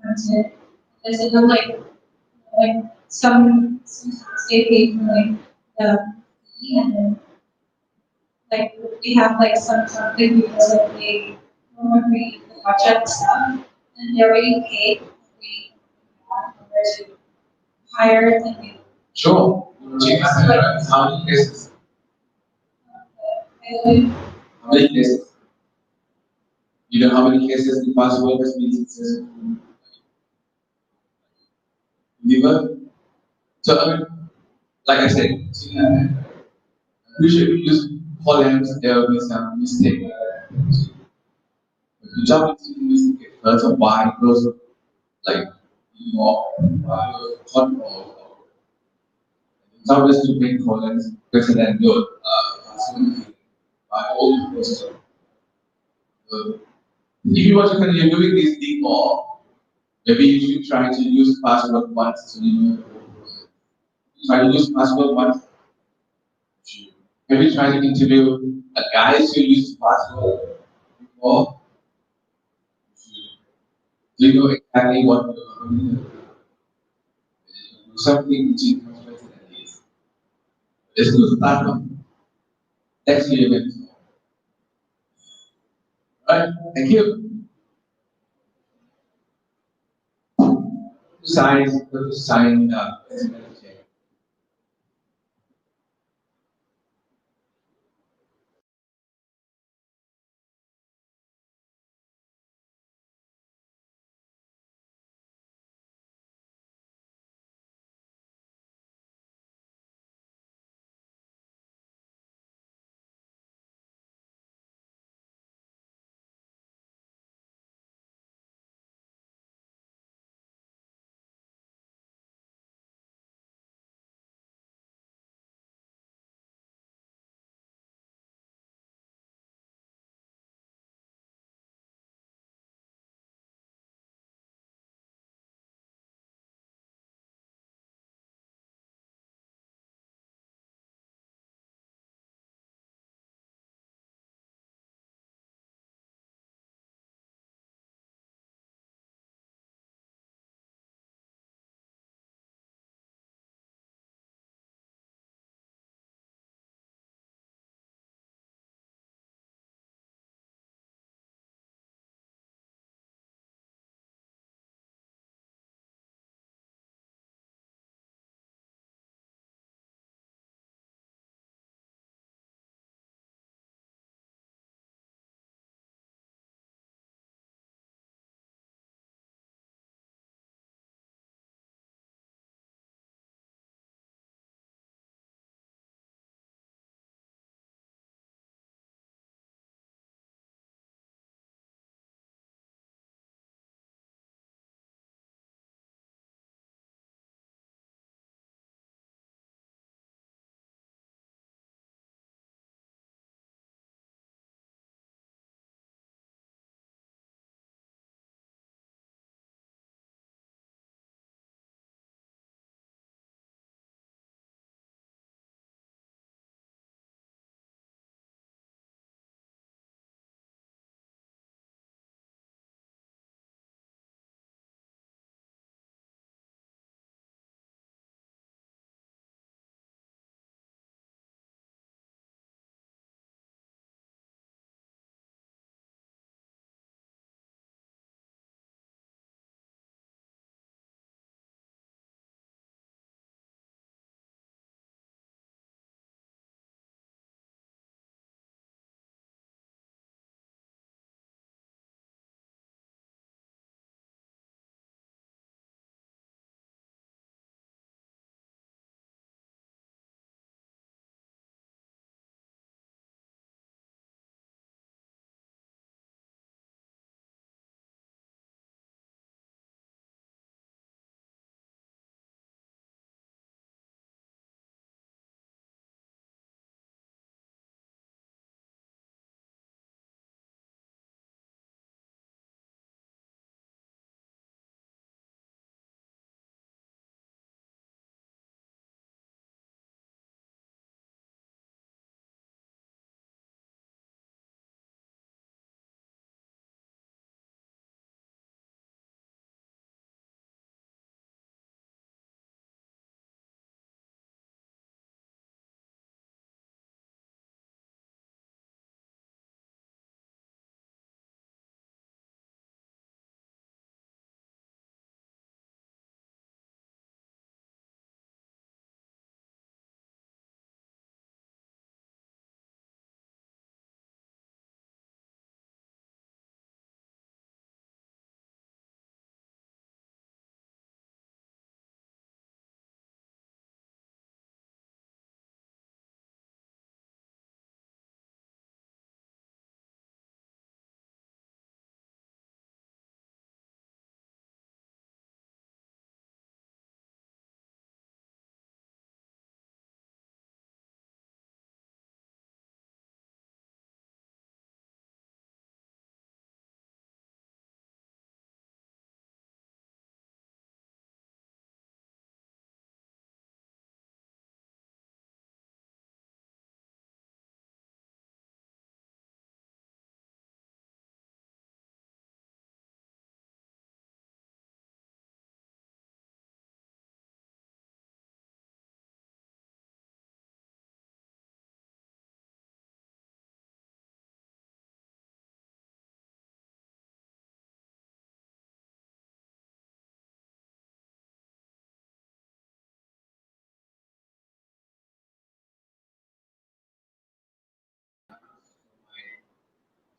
content. There's even like sometimes they pay for like the fee and then like we have like something because like they normally the budget stuff and they already paid we compared to higher than we Sure. How many cases? I How many cases? You know how many cases the password has been successful delivered? So I mean, like I said, we should use columns, there will be some mistake. The job is to investigate first of why those like more hot or job is to make columns better than your password by all those. If you want to continue doing this thing more, maybe you should try to use password once so you know. Try to use password once. Maybe try to interview a guy who use password before. Do you know exactly what you're doing? Something which is much better than this. Let's do start one. Next year event. Alright, thank you. Sign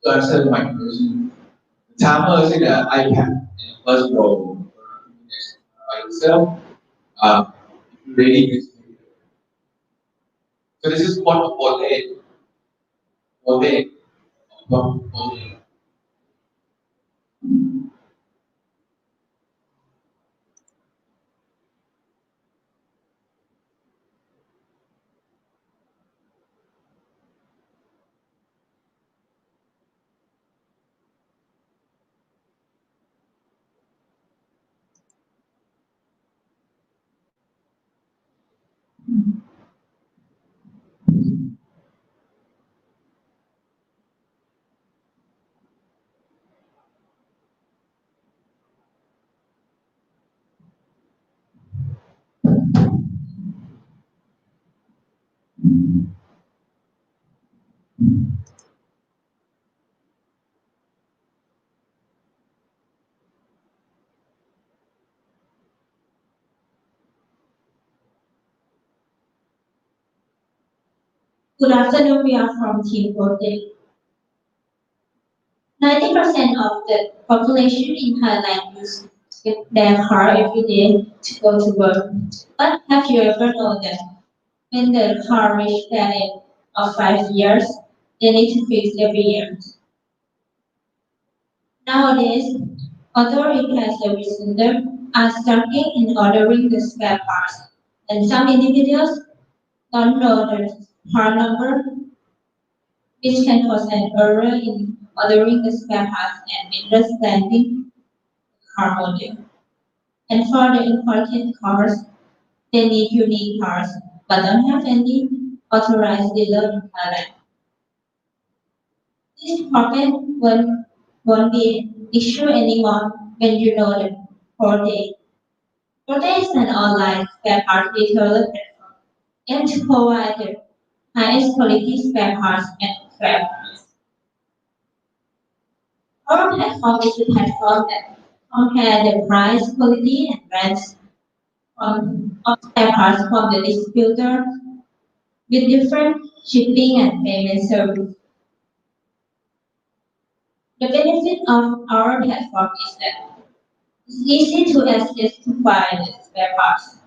to answer my question, the timer is in the iPad and first row. By yourself, if you're ready, please. So this is what they, what they. Good afternoon, we are from Team Project. 90% of the population in Thailand use their car every day to go to work. But have you ever known that when the car reaches the end of 5 years, they need to fix every year? Nowadays, auto repair service centers are struggling in ordering the spare parts, and some individuals don't know the part number, which can cause an error in ordering the spare parts and misunderstanding car model. And for the imported cars, they need unique parts, but don't have any authorized dealer in Thailand. This problem won't be an issue anymore when you know the Forte. Forte is an online spare part retailer platform aimed to provide the highest quality spare parts and spare parts. Our platform is a platform that compare the price, quality, and brands of spare parts from the distributor with different shipping and payment services. The benefit of our platform is that it's easy to access to find the spare parts.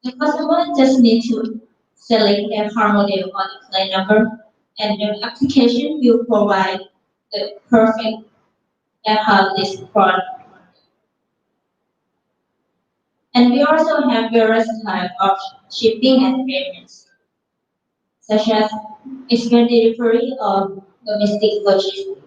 The customer just need to select their car model on the claim number, and the application will provide the perfect spare part list for. And we also have various types of shipping and payments, such as express delivery or domestic logistics.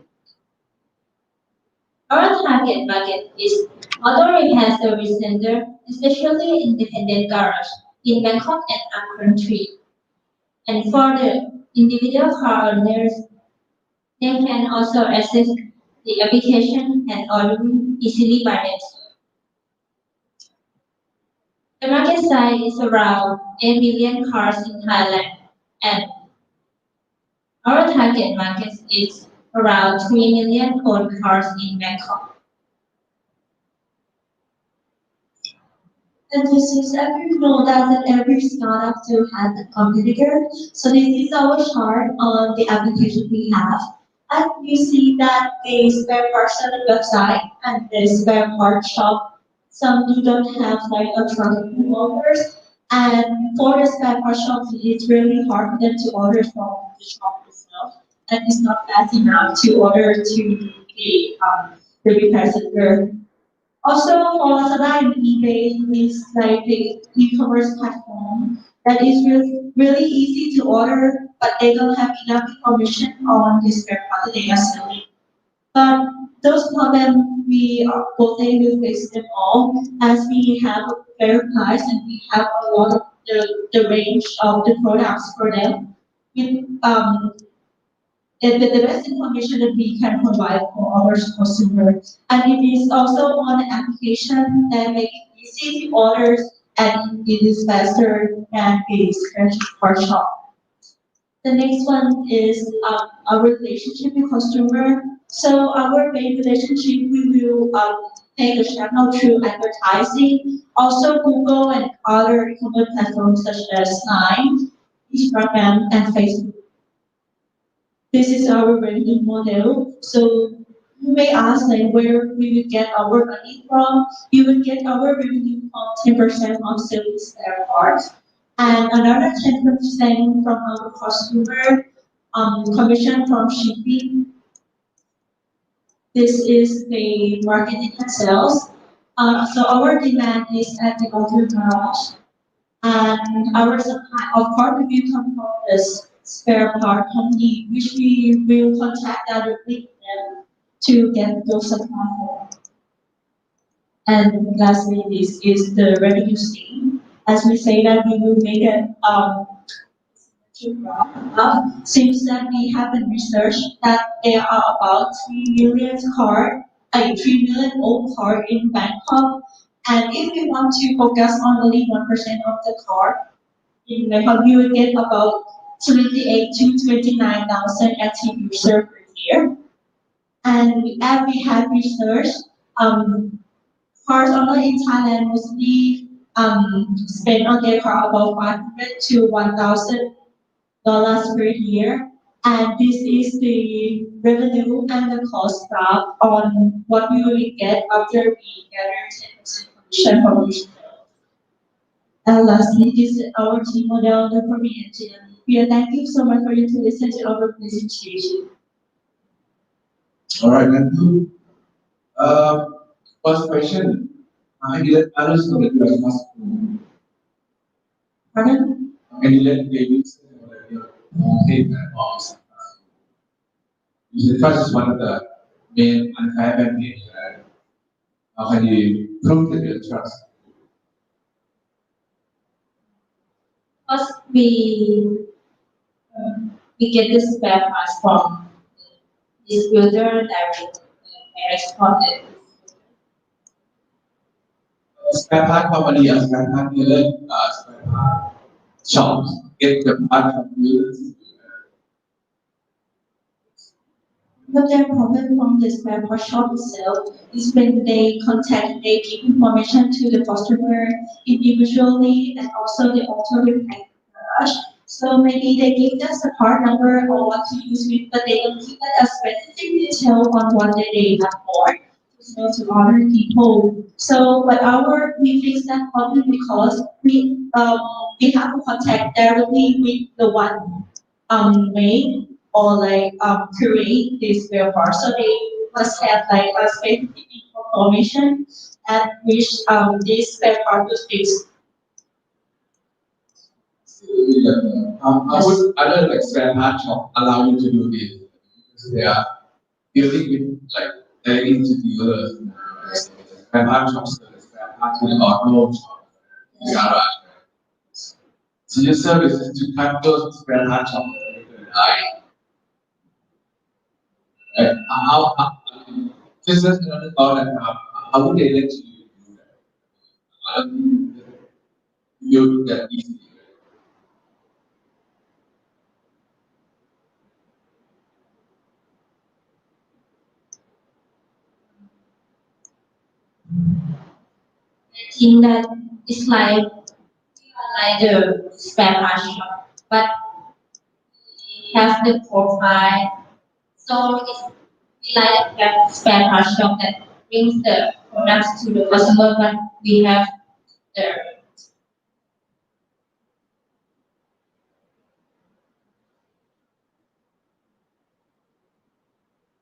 Our target market is auto repair service center, especially independent garage in Bangkok and upcountry. And for the individual car owners, they can also access the application and order easily by themselves. The market size is around 8 million cars in Thailand, and our target market is around 3 million owned cars in Bangkok. And this is every know that every startup do have a competitor. So this is our chart on the application we have. And you see that the spare parts on the website and the spare part shop, some do don't have like a tracking orders. And for the spare part shop, it's really hard for them to order from the shop itself. And it's not fast enough to order to the repair center. Also, for Lazada and eBay is like the e-commerce platform that is really easy to order, but they don't have enough information on the spare part that they are selling. But those problems we are hoping will fix them all as we have a fair price and we have a lot of the range of the products for them. With the best information that we can provide for our customers. And it is also on the application that make it easy to order and it is faster than a scratch card shop. The next one is our relationship with customer. So our main relationship, we will take the channel through advertising, also Google and other e-commerce platforms such as Line, Instagram, and Facebook. This is our revenue model. So you may ask like where we will get our money from. We will get our revenue from 10% of sales spare parts and another 10% from our customer commission from shipping. This is the marketing and sales. So our demand is at the auto garage, and our supply of part will come from this spare part company, which we will contact directly them to get those supply for. And lastly, this is the revenue stream. As we say that we will make it seems that we have been researched that there are about 3 million car, 3 million old car in Bangkok. And if we want to focus on only 1% of the car in Bangkok, we will get about 28 to 29,000 active users per year. And as we have researched, cars owner in Thailand mostly spend on their car about 500 to 1,000 dollars per year. And this is the revenue and the cost graph on what we will get after we gather 10% commission from each sale. And lastly, this is our team model, the Korean engine. Yeah, thank you so much for you to listen to our presentation. All right, thank you. Uh, First question. Can you let others know that you are fast food? Pardon? Can you let David know that you are paid platforms? User trust is one of the main unfair advantage. How can you prove that you trust? First, we get the spare parts from distributor direct export it. Spare part company or spare part dealer, spare part shops get the part from dealers. But their problem from the spare part shop itself is when they contact, they give information to the customer individually and also the auto repair garage. So maybe they give us the part number or what to use with, but they don't give us a specific detail on what they have for to sell to other people. So, but we fix that problem because we have to contact directly with the one made or like create this spare part. So they must have like a specific information at which this spare part was fixed. How would other like spare part shop allow you to do this? Because they are dealing with like directly to dealers. Spare part shops, spare part to the auto shop, garage. So your service is to cut those spare part shops. Right? Just another thought that how would they let you do that? I don't think you do that easily. I think that it's like the spare part shop, but it has the profile. So it's like a spare part shop that brings the products to the customer, but we have the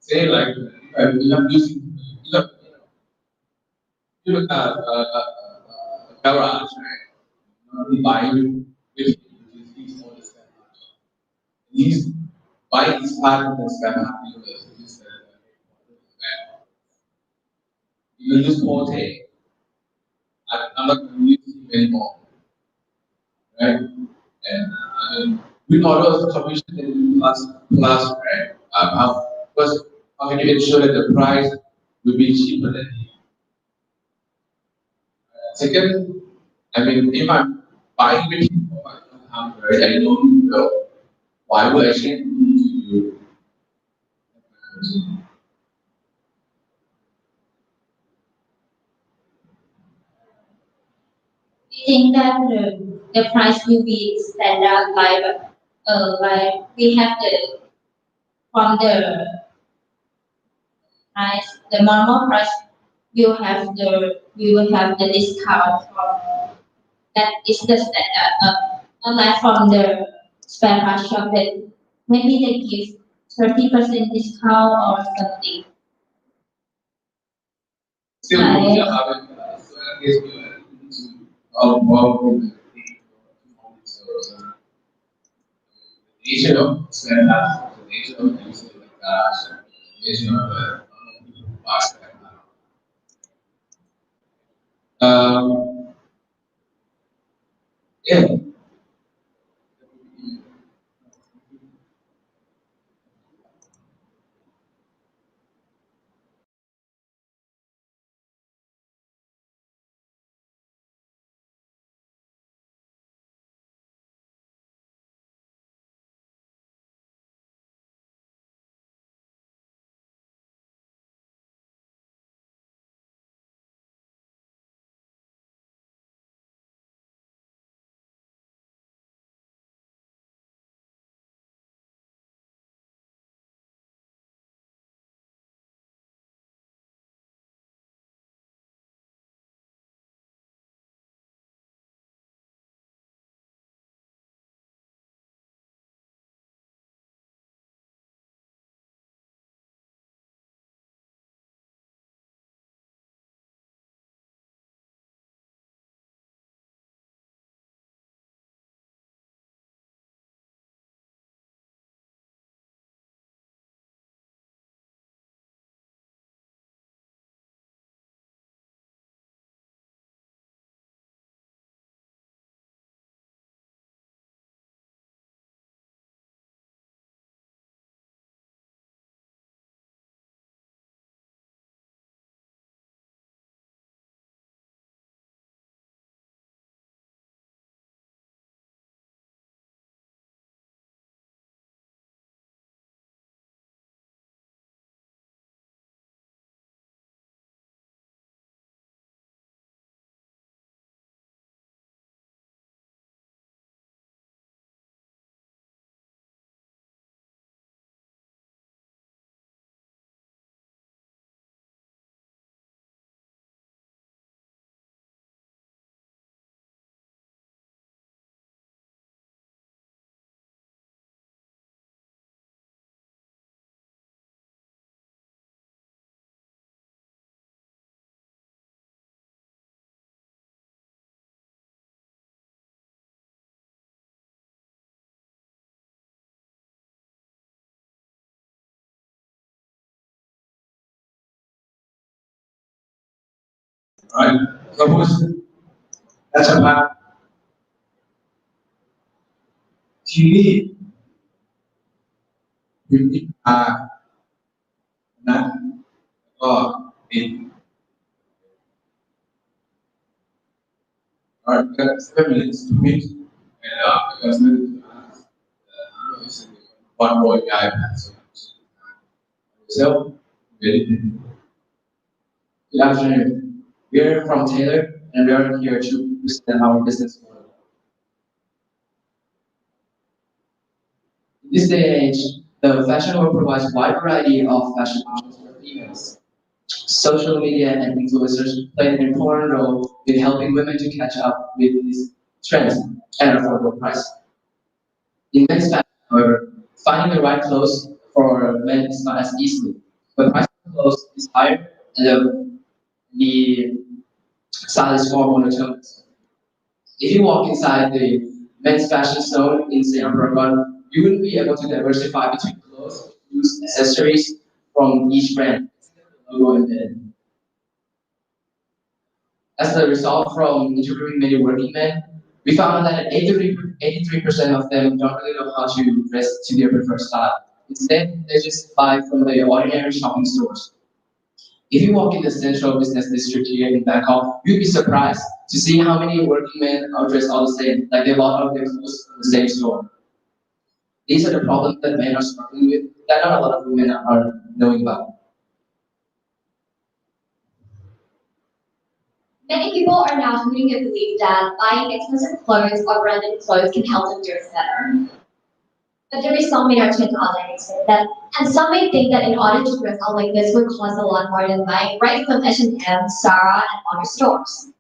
Say like you have using you have a garage, right? You buy with these all the spare parts. He's buying his part of the spare part dealers, which is the you use Forte. I'm not going to use him anymore, right? And with all those commission and plus, right? First, how can you ensure that the price will be cheaper than him? Second, I mean, if I'm buying with him for my income, right? I know him well. Why would I change to you? we think that the price will be standard like we have the from price, the normal price we will have the discount from that is the standard unlike from the spare part shop that maybe they give 30% discount or something. Still, we have a case where work with the nature of spend the nature of things like the nature of the past. Yeah, right. Suppose that's a fact. TV with not in or 7 minutes to meet and because one boy guy so good afternoon. We are from Taylor and we are here to present our business model. In this day and age, the fashion world provides a wide variety of fashion options for females. Social media and influencers play an important role in helping women to catch up with these trends at an affordable price. In men's fashion, however, finding the right clothes for men is not as easy. The price of clothes is higher and the style is more monotone. If you walk inside the men's fashion zone in St. Paragon, you wouldn't be able to diversify between clothes, shoes, accessories from each brand. Logo embedded. As a result from interviewing many working men, we found that 83% of them don't really know how to dress to their preferred style. Instead, they just buy from the ordinary shopping stores. If you walk in the central business district here in Bangkok, you'd be surprised to see how many working men are dressed all the same, like they bought all their clothes from the same store. These are the problems that men are struggling with that not a lot of women are knowing about. Many people are now coming to believe that buying expensive clothes or branded clothes can help them dress better. But there is some minor trend out there say that, and some may think that in order to dress out like this would cost a lot more than buying right from H&M, Zara, and other stores.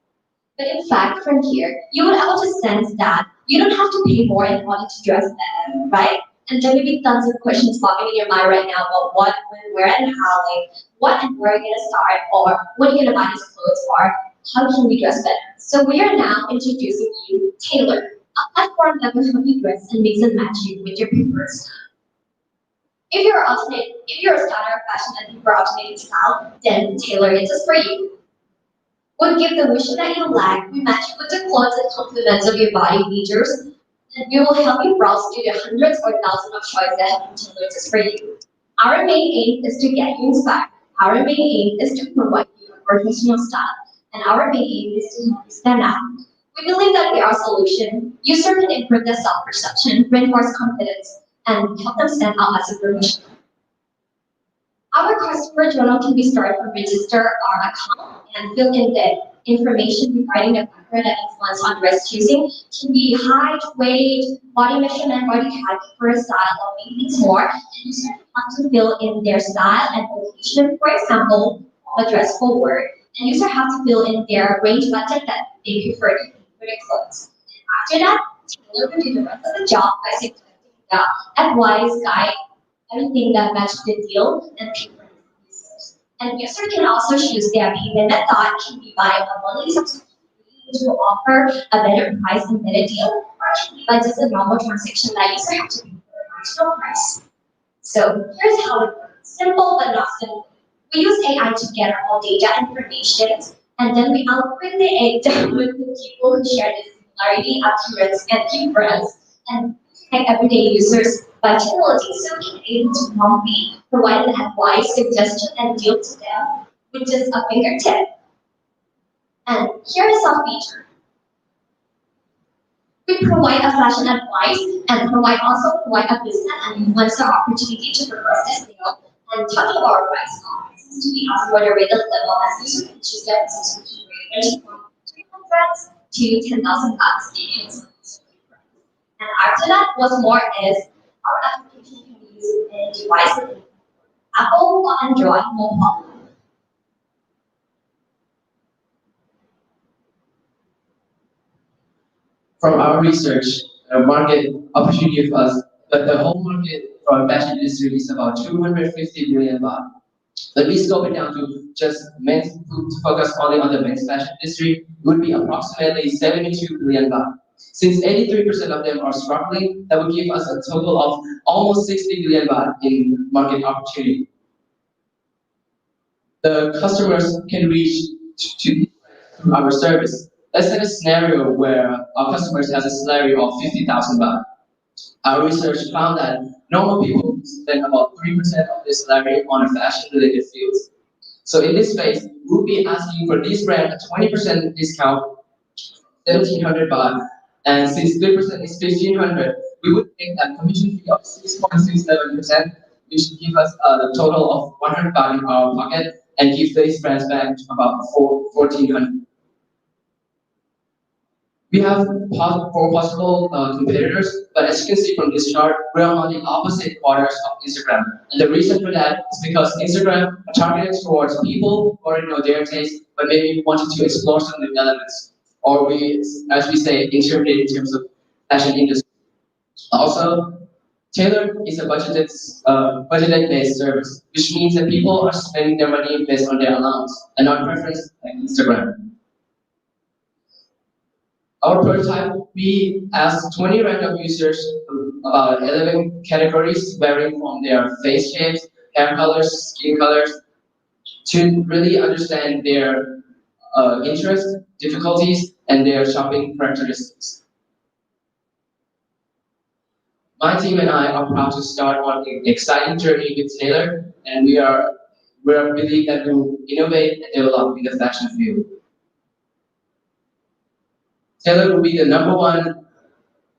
But in fact, from here, you would able to sense that you don't have to pay more in order to dress better, right? And there may be tons of questions popping in your mind right now about what, when, where, and how, like what and where you're gonna start, or when you're gonna buy these clothes, or how can we dress better. So we are now introducing you Tailor, a platform that will help you dress and mix and match you with your preferred style. If you're a starter of fashion and prefer alternating style, then Tailor is just for you. We'll give the vision that you lack, we match it with the clothes and complements of your body features, and we will help you browse through the hundreds or thousands of choices that have been tailored just for you. Our main aim is to get you inspired. Our main aim is to provide you a professional style, and our main aim is to help you stand out. We believe that with our solution, users can improve their self-perception, reinforce confidence, and help them stand out as a professional. Our customer journal can be started from register our account and fill in the information regarding the factor that influence on dress choosing. Can be height, weight, body measurement, body type, preferred style, or maybe it's more. And users have to fill in their style and location. For example, a dress forward. And users have to fill in their range budget that they prefer for their clothes. After that, Taylor will do the rest of the job by selecting the advice guide, everything that matches the deal and preferred users. And user can also choose their payment method, can be by a monthly subscription which will offer a better price and better deal, or it can be by just a normal transaction that user have to pay for a marginal price. So here's how it works. Simple but not simple. We use AI to gather all data and information, and then we algorithm the data with the people who share the similarity, appearance, and preference, and connect everyday users by technology, so we can able to promptly provide an advice, suggestion, and deal to them with just a fingertip. And here is our feature. We provide a fashion advice and also provide a business and influencer opportunity to propose this deal and talk about our price options to be as moderated level as user can choose their subscription rate ranging from 300 to 10,000 bucks depends on user preference. And after that, what's more is our application can be used in any device with Apple or Android, no problem. From our research, the market opportunity of us, but the whole market for fashion industry is about 250 billion baht. But we scope it down to just men's, to focus only on the men's fashion industry, would be approximately 72 billion baht. Since 83% of them are struggling, that would give us a total of almost 60 billion baht in market opportunity. The customers can reach to our service. Let's set a scenario where our customers has a salary of 50,000 baht. Our research found that normal people spend about 3% of their salary on a fashion-related fields. So in this phase, we'll be asking for this brand a 20% discount, 1,700 baht, and since 3% is 1,500, we would take a commission fee of 6.67%, which would give us a total of 100 baht in our pocket and give these brands back about 1,400. We have four possible competitors, but as you can see from this chart, we're on the opposite quarters of Instagram. And the reason for that is because Instagram are targeted towards people who already know their taste, but maybe wanted to explore some new elements. Or we, as we say, interpret in terms of fashion industry. Also, Tailor is a budgeted-based service, which means that people are spending their money based on their allowance and not preference like Instagram. Our prototype, we asked 20 random users about 11 categories varying from their face shapes, hair colors, skin colors, to really understand their interests, difficulties, and their shopping characteristics. My team and I are proud to start on an exciting journey with Taylor, and we are believe that we will innovate and develop in the fashion field. Taylor will be the number one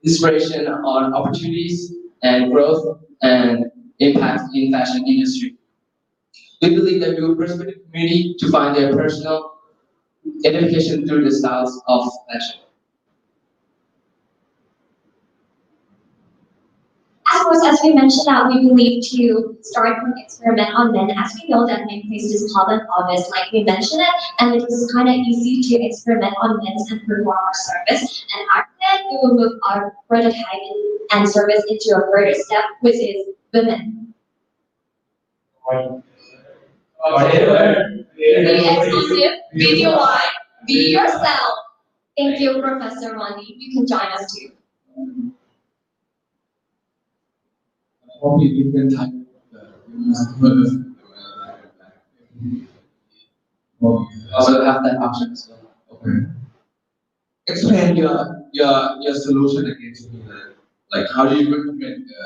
inspiration on opportunities and growth and impact in fashion industry. We believe that we will persuade the community to find their personal identification through the styles of fashion. As for course, as we mentioned, we believe to start an experiment on men, as we know that men face this problem obvious, like we mentioned it, and it was kind of easy to experiment on men and perform our service. And after that, we will move our prototype and service into a further step, which is women. Be exclusive, video live, be yourself. Thank you, Professor Mani. You can join us too. Probably different type of customers. Also have that option as well. Okay. Explain your solution again to me. Like how do you recommend the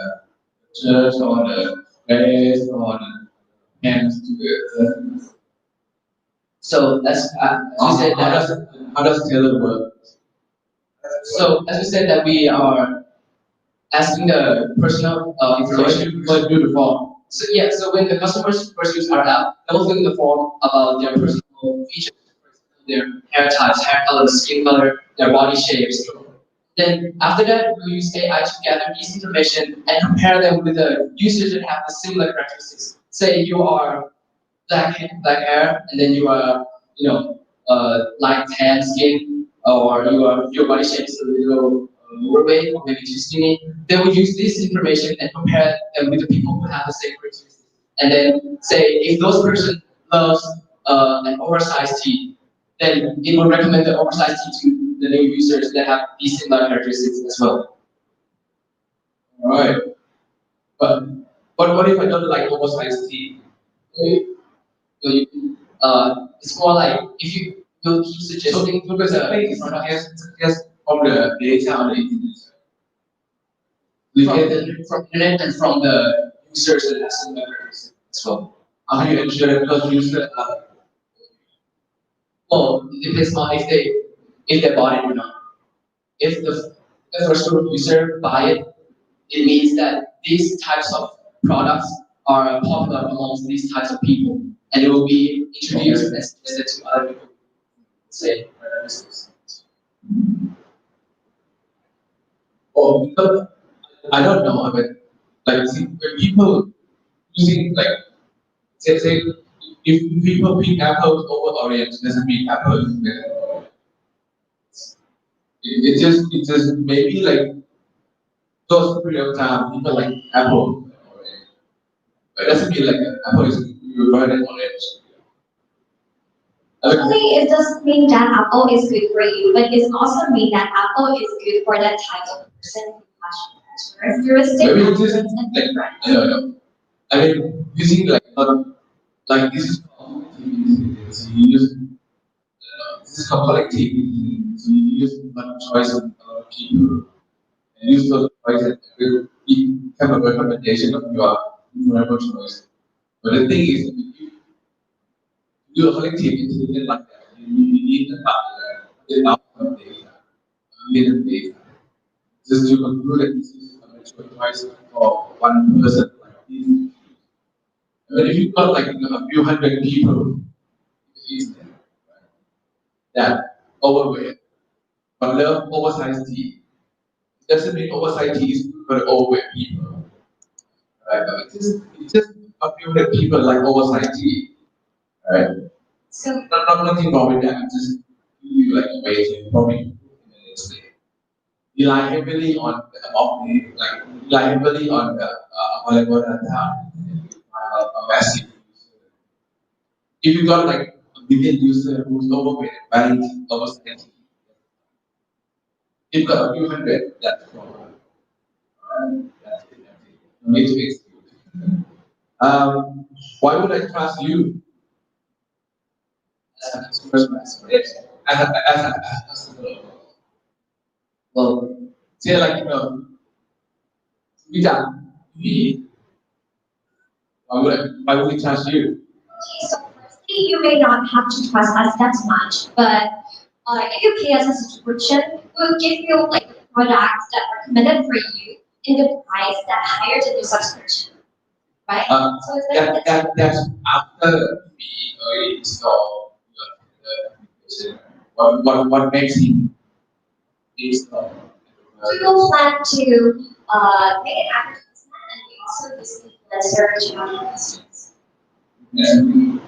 church or the place or the hands to the So as we said how that, does Taylor work? so as we said that we are asking the personal information. First do the form. So yeah, so when the customers first use our app, they will fill in the form about their personal features, for example, their hair types, hair color, skin color, their body shapes. Then after that, we'll use AI to gather these information and compare them with the users that have the similar characteristics. Say you are black hair, and then you are, light tan skin, or your body shape is a little overweight, or maybe too skinny. They will use this information and compare them with the people who have the same characteristics. And then say if those person loves an oversized tee, then it will recommend the oversized tee to the new users that have these similar characteristics as well. All right. But what if I don't like oversized tea? So it's more like if you will keep So suggesting because the thing is, I guess from the data on the internet, we get it from internet and from the users that have similar characteristics as well. how do you ensure that those users Well, it depends on if they bought it or not. If the first group user buy it, it means that these types of products are popular amongst these types of people, and it will be introduced and suggested to other people. Say, or because I don't know, but like see, when people using like say if people pick apples over orange doesn't mean apple is better. It just maybe like those period of time people like apple. But it doesn't mean like apple is you're better than orange. I mean, Actually, it doesn't mean that apple is good for you, but it also means that apple is good for that type of person who has characteristics maybe and it just different and like different. I don't know. I mean using like this is called activity. So you use this is called collectivity. So you use one choice of people and use those choices will have a recommendation of your preferable choice. But the thing is, if you do a collective intelligence like that, you need the outcome data, hidden data, just to conclude that this is a mature choice for one person like this. But if you've got like a few hundred people, is that overweight, but love oversized tea. It doesn't mean oversized tea is for overweight people. Right? But it's just a few hundred people like oversized tea. Right? So Nothing wrong with that. Just you like waiting probably in the next day. Rely heavily on the amount, like rely heavily on the available data, a massive user. If you got like a million user who's overweight, buying oversized, you've got a few hundred, that's the problem. That's it. No need to exclude. Why would I trust you as a customer? As a customer? Well, say like we done me. Why would we trust you? okay, so firstly, you may not have to trust us that much, but if you pay us a subscription, we'll give you like products that are recommended for you in the price that higher than your subscription, right? So it's like That's after we install the application. What makes it install? we will plan to make an advertisement also use influencer to market customers. And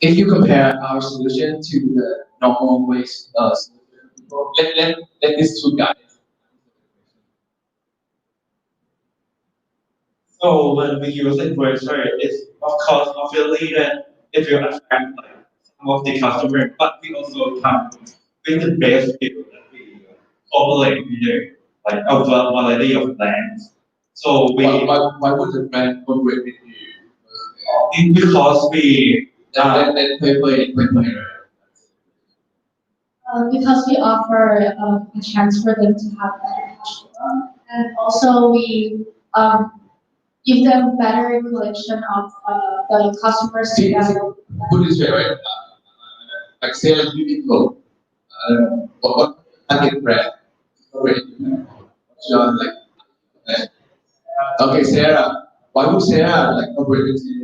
if you compare our solution to the normal ways, let these two guys. So when we use influencer, it's of course obviously that it will attract like some of the customers, but we also come with the best people that we operate with like a variety of brands. So Why would the brand cooperate with you? because we Play. Because we offer a chance for them to have better cash flow, and also we give them better collection of the customers See, together. put this way, right? Like say like Uniqlo, what target brand? What's your like? Okay, Sarah. Why would Sarah like cooperate with you?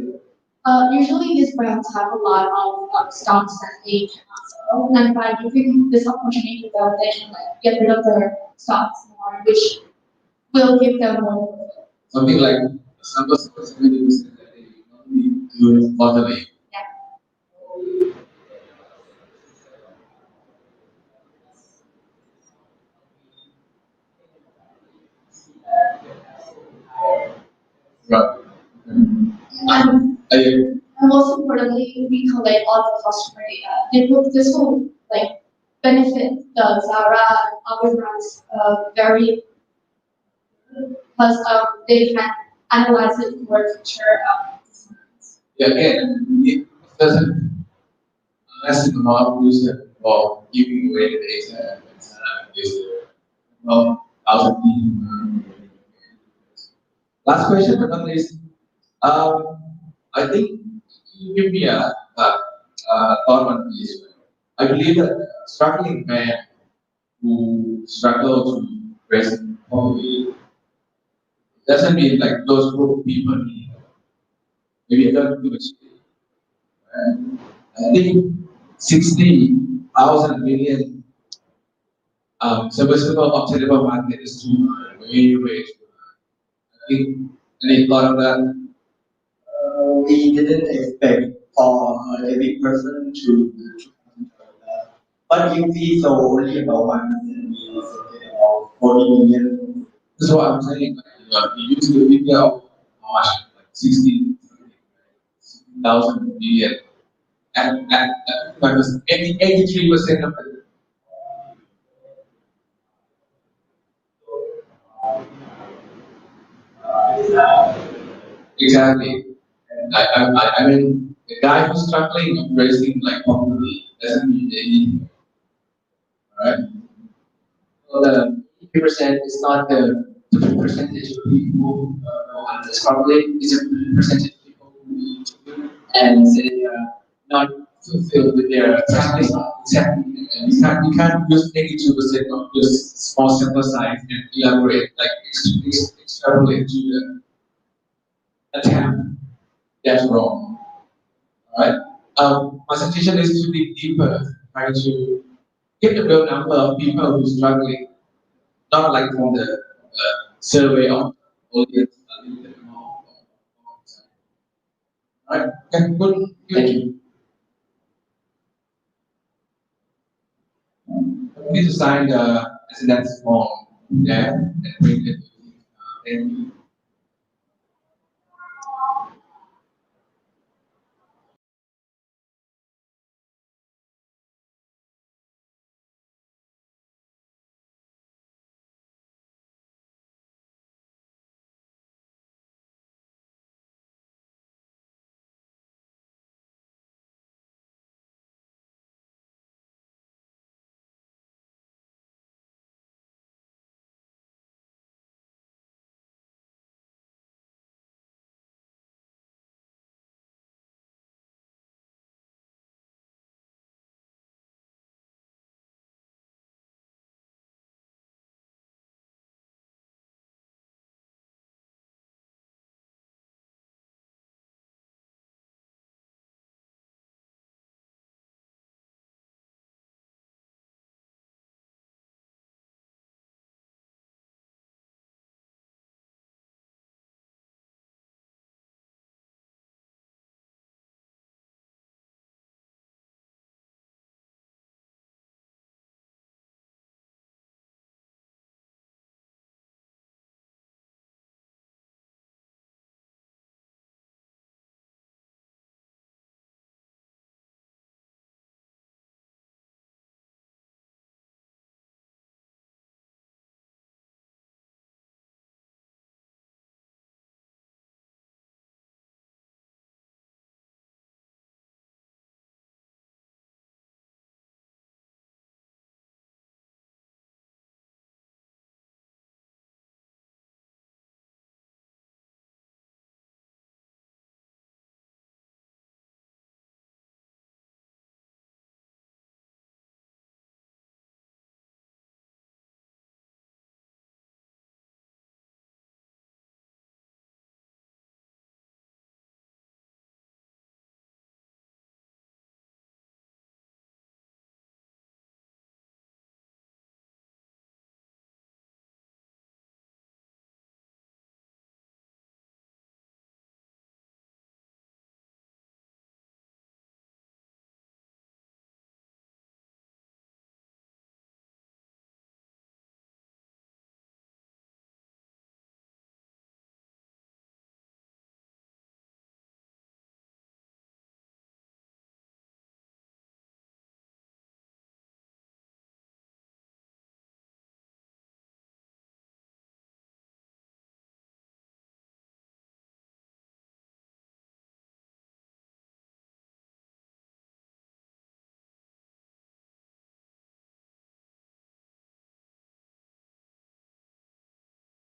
Usually these brands have a lot of stocks that they cannot sell, and by giving this opportunity to them, they can like get rid of their stocks more, which will give them more profit. Something like some customers really use that they only do quarterly. Right. And I, most importantly, we collect all the customer data. This will like benefit the Zara and other brands very because they can analyze it for future. yeah, again, it doesn't unless the mob user or giving away the data is well out of the last question but not least, I think you give me a thought on this. I believe that struggling man who struggle to raise family doesn't mean like those group of people maybe don't do it. I think 60,000 million serviceable obtainable market is too way too high. I think any thought of that? we didn't expect for every person to but if we sold only about 1%, we also get about 40 million. That's what I'm saying. Like, you used to figure out how much, like 60,000 million. And that was 83% of it. Exactly. I mean, the guy who's struggling of raising like properly doesn't mean anything, right? So the 80% is not the percentage of people who have this problem. It's a percentage of people who and they are not fulfilled with their task. Exactly. And you can't use 82% of just small sample size and elaborate, like extrapolate to the attempt. That's wrong. Alright? My suggestion is to dig deeper, trying to get the real number of people who are struggling, not like from the survey of audience. Alright? Okay, good. Thank you. We need to sign the attendance form, yeah, and bring it. Thank you.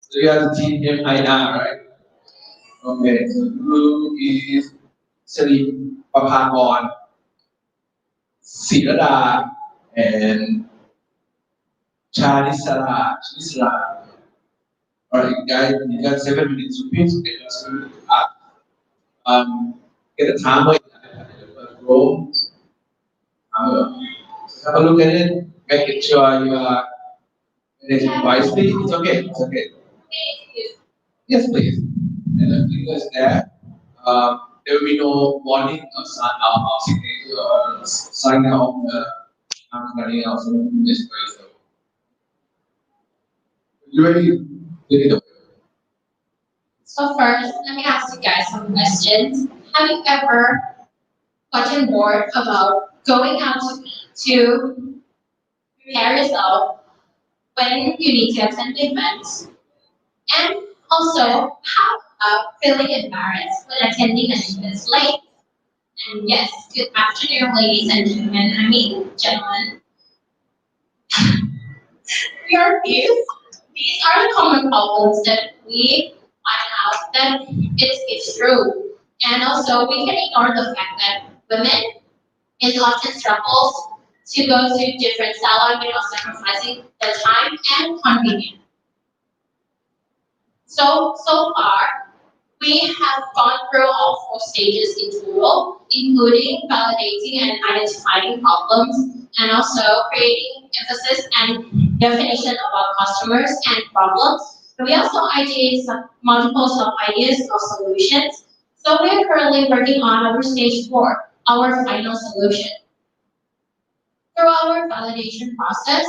So you are the team MIR, right? Okay, so blue is Celine Papakon, Sirada, and Charisara. Alright, guys, you got 7 minutes to pitch, you got 7 minutes to act. Get a timer in the room. Have a look at it, make sure you are managing wisely. It's okay, it's okay. Yes, please. And the finger is there. There will be no warning or signature or sign of I'm running out from this place. So, you ready? Take it away. So first, let me ask you guys some questions. Have you ever gotten bored about going out to prepare yourself when you need to attend events? And also, how about feeling embarrassed when attending an event late? And yes, good afternoon, ladies and gentlemen. I mean, gentlemen. Your views? These are the common problems that we find out that it's true. And also, we can ignore the fact that women is often struggles to go to different salons without sacrificing the time and convenience. So far, we have gone through all 4 stages in total, including validating and identifying problems, and also creating emphasis and definition about customers and problems. We also ideate multiple sub-ideas of solutions. So we are currently working on our stage 4, our final solution. Through our validation process,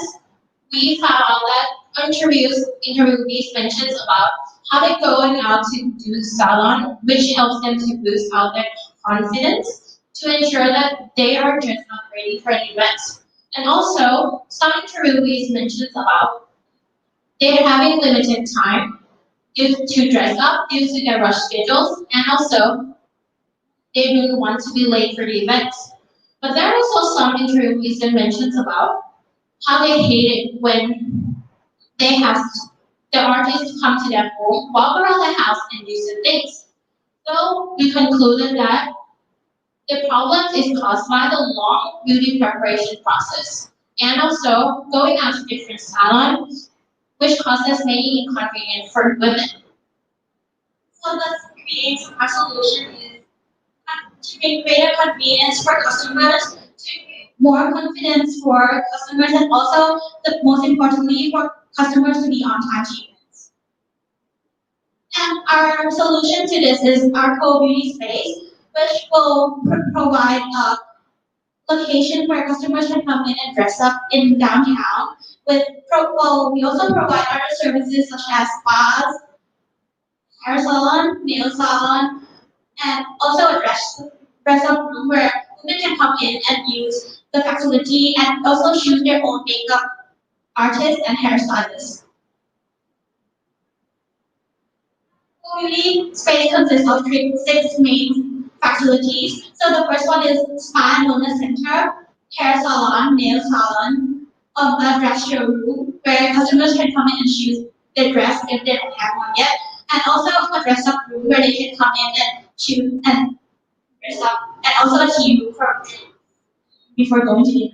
we found that interviewees mentions about how they're going out to do salon, which helps them to boost out their confidence to ensure that they are just not ready for an event. And also, some interviewees mentions about they're having limited time due to dress up due to their rush schedules, and also they don't want to be late for the event. But there are also some interviewees that mentions about how they hate it when they have the artists come to their home, walk around the house, and do some things. So we concluded that the problem is caused by the long beauty preparation process, and also going out to different salons, which causes many inconvenience for women. So the create our solution is to create greater convenience for customers, to create more confidence for customers, and also the most importantly for customers to be on time to events. And our solution to this is our co-beauty space, which will provide a location where customers can come in and dress up in downtown. Well, we also provide other services such as spas, hair salon, nail salon, and also a dress up room where women can come in and use the facility and also choose their own makeup artist and hairstylist. Community space consists of 6 main facilities. So the first one is spa and wellness center, hair salon, nail salon, a dress showroom where customers can come in and choose their dress if they don't have one yet, and also a dress up room where they can come in and choose and dress up, and also a tea room for before going to the.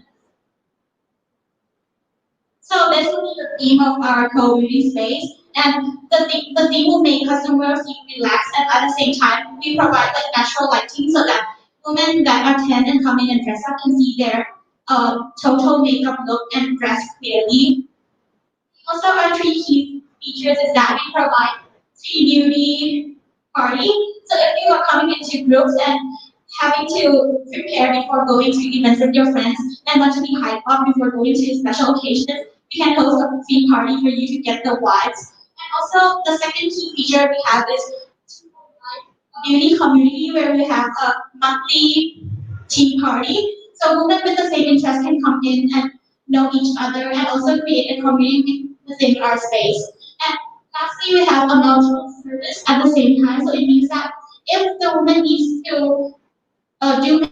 So this will be the theme of our co-beauty space, and the theme will make customers feel relaxed, and at the same time, we provide like natural lighting so that women that attend and come in and dress up can see their total makeup look and dress clearly. Also, our 3 key features is that we provide tea beauty party. So if you are coming into groups and having to prepare before going to events with your friends and want to be hyped up before going to special occasions, we can host a theme party for you to get the vibes. And also, the second key feature we have is to provide a beauty community where we have a monthly tea party. So women with the same interest can come in and know each other and also create a community within our space. And lastly, we have a multiple service at the same time. So it means that if the woman needs to do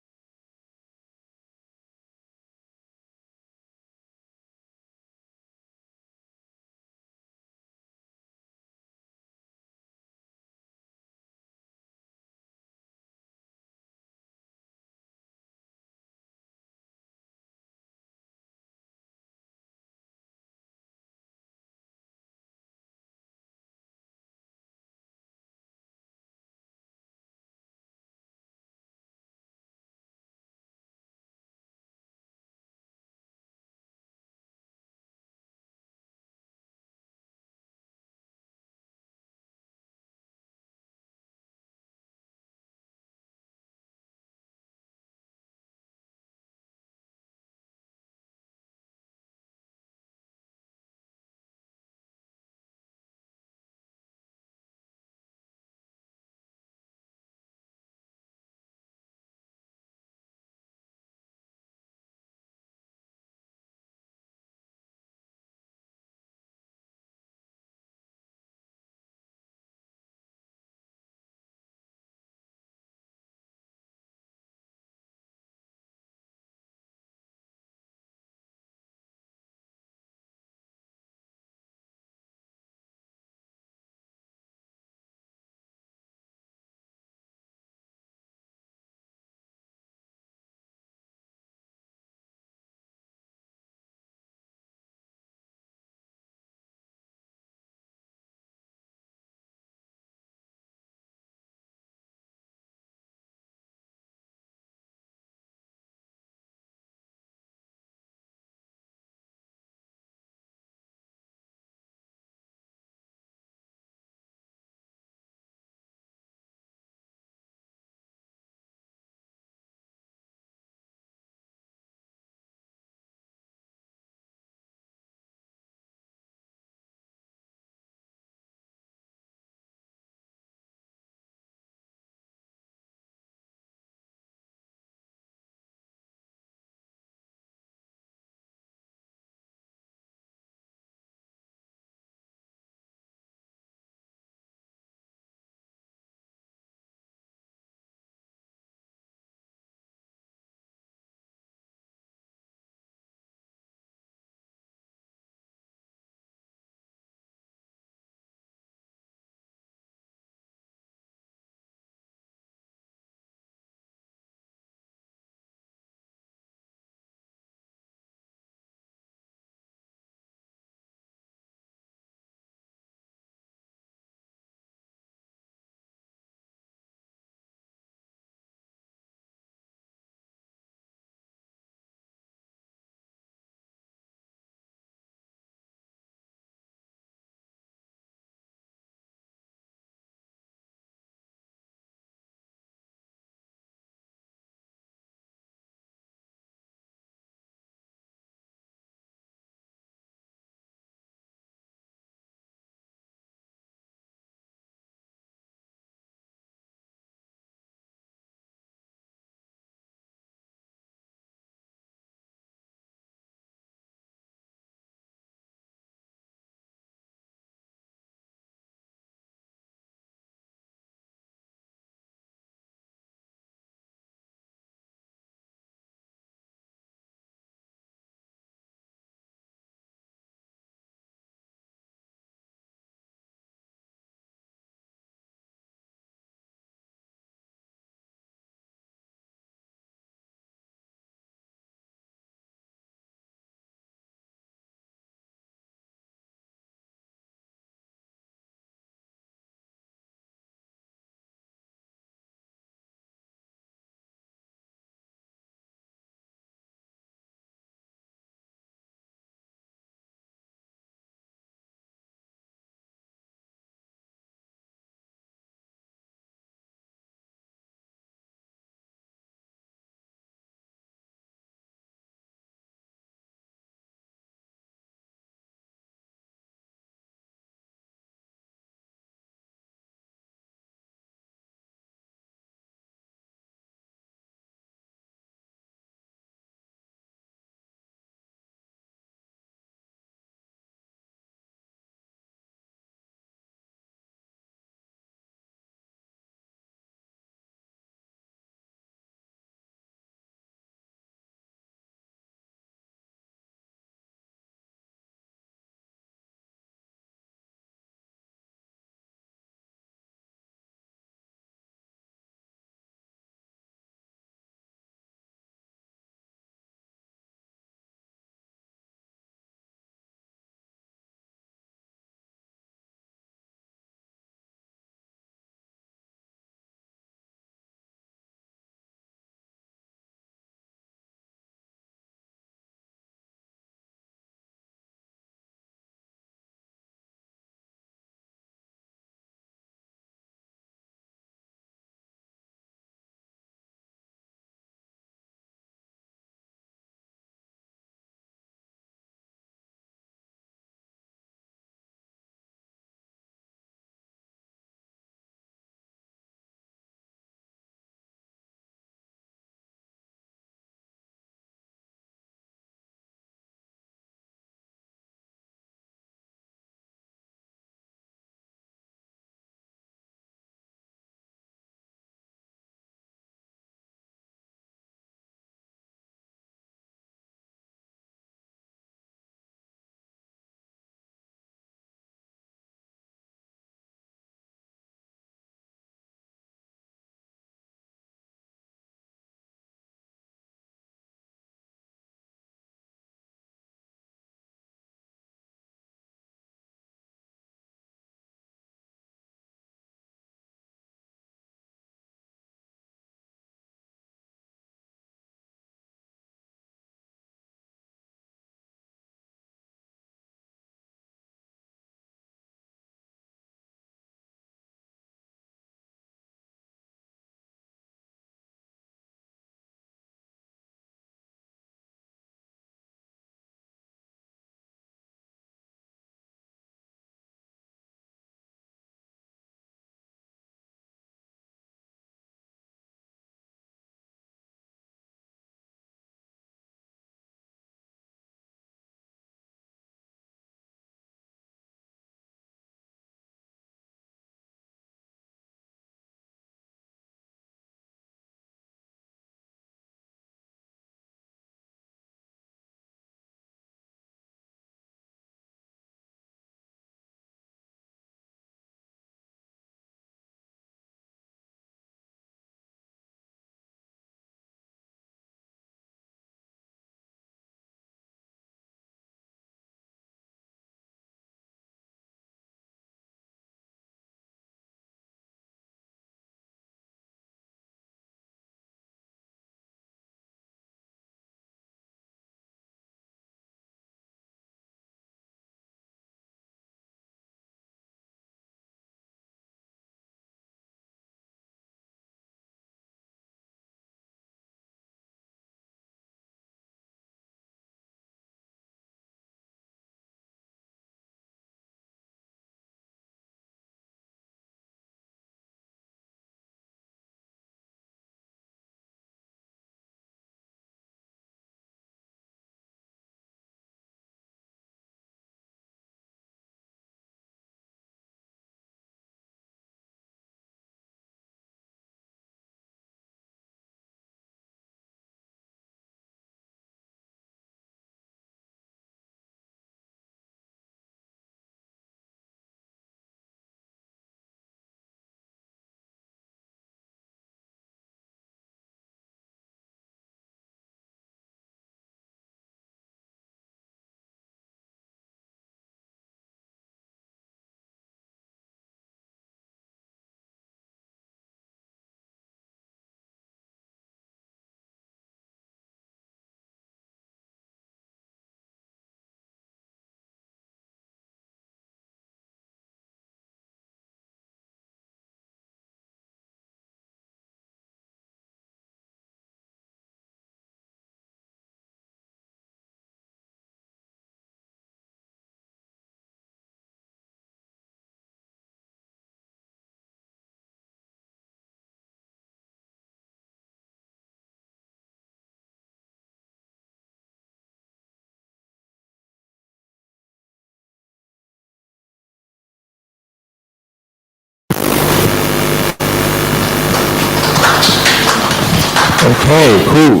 Okay, cool.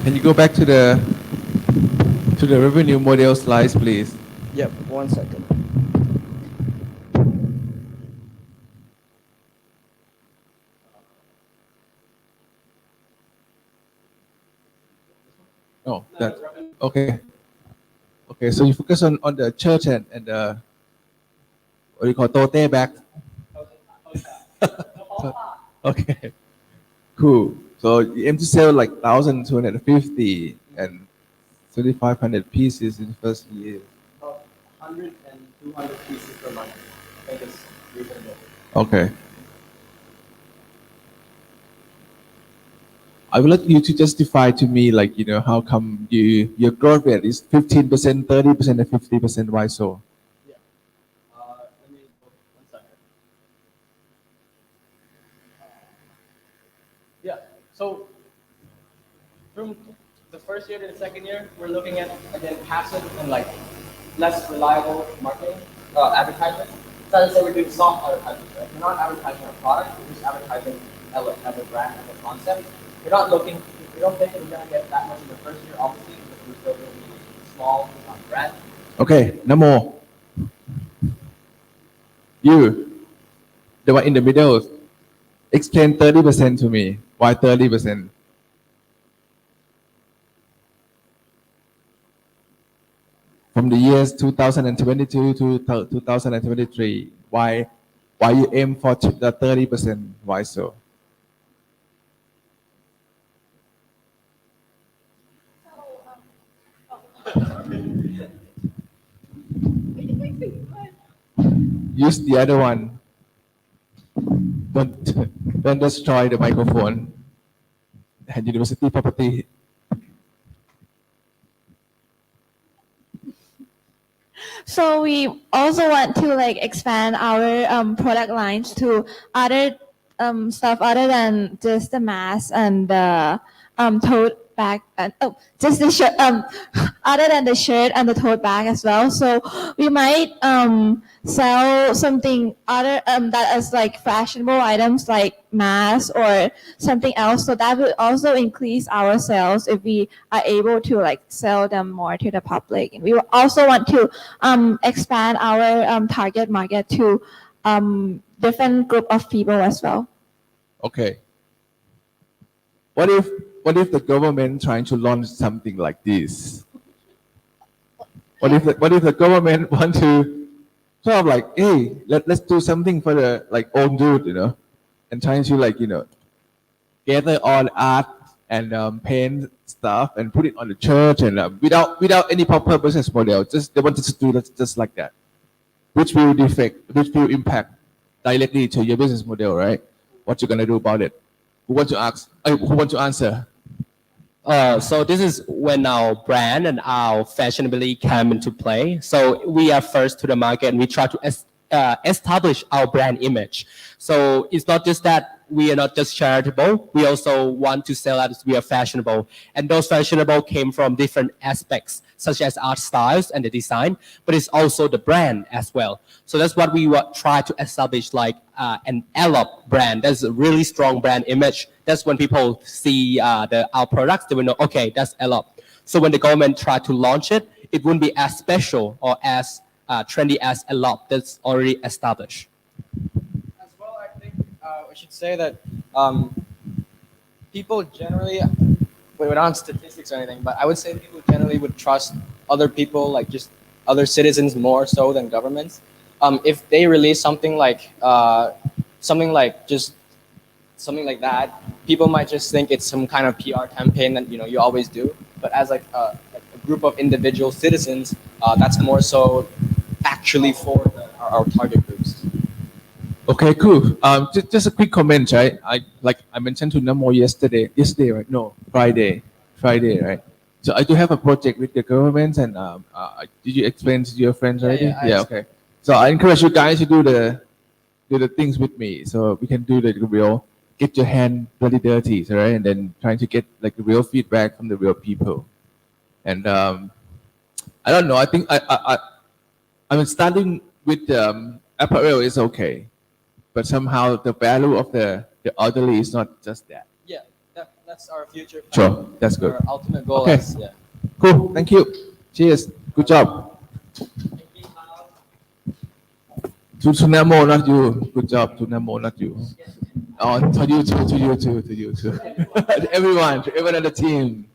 Can you go back to the revenue model slides, please? Yep, 1 second. Oh, that okay. Okay, so you focus on the church and the what do you call tote bag? Okay, cool. So you aim to sell like 1,250 and 3,500 pieces in the first year. About 100 and 200 pieces per month. I think it's reasonable. Okay. I would like you to justify to me, like, how come your growth rate is 15%, 30%, and 50%? Why so? Yeah. Let me go 1 second. Yeah. So from the first year to the second year, we're looking at again passive and like less reliable marketing, advertisement. So as I say we're doing soft advertising, right? We're not advertising our product, we're just advertising as a brand, as a concept. We're not looking, we don't think we're going to get that much in the first year, obviously, because we're still going to be a small brand. Okay, no more. You, the one in the middle, explain 30% to me. Why 30%? From the years 2022 to 2023, why you aim for the 30%? Why so? Use the other one. Don't destroy the microphone and university property. So we also want to like expand our product lines to other stuff other than just the mask and the tote bag and just the shirt other than the shirt and the tote bag as well. So we might sell something other that is like fashionable items like masks or something else. So that would also increase our sales if we are able to like sell them more to the public. And we also want to expand our target market to different group of people as well. Okay. What if the government trying to launch something like this? What if the government want to sort of like, hey, let's do something for the like old dude, and trying to like gather all art and paint stuff and put it on the church and without any proper business model, just they wanted to do that just like that, which will impact directly to your business model, right? What you gonna do about it? Who want to ask? Who want to answer? So this is when our brand and our fashionability come into play. So we are first to the market and we try to establish our brand image. So it's not just that we are not just charitable, we also want to sell as we are fashionable. And those fashionable came from different aspects, such as art styles and the design, but it's also the brand as well. So that's what we try to establish, like an Allop brand. That's a really strong brand image. That's when people see our products, they will know, okay, that's Allop. So when the government try to launch it, it wouldn't be as special or as trendy as Allop that's already established. As well, I think I should say that people generally, we're not on statistics or anything, but I would say people generally would trust other people, like just other citizens more so than governments. If they release something like just something like that, people might just think it's some kind of PR campaign that you always do. But as like a group of individual citizens, that's more so actually for our target groups. Okay, cool. Just a quick comment, right? I mentioned to Namo yesterday, right? No, Friday, right? So I do have a project with the government, and did you explain to your friends already? Yeah, Okay. So I encourage you guys to do the things with me, so we can do the real, get your hand bloody dirty, right? And then trying to get like the real feedback from the real people. And I don't know. I think I'm starting with apparel is okay. but somehow the value of the elderly is not just that. Yeah, that's our future. Sure, that's good. Our ultimate goal Okay. is, yeah. Cool. Thank you. Cheers. Good job. To Namo, not you. Good job. To Namo, not you. Oh, to you too. To you too. To you too. Everyone. To everyone on the team.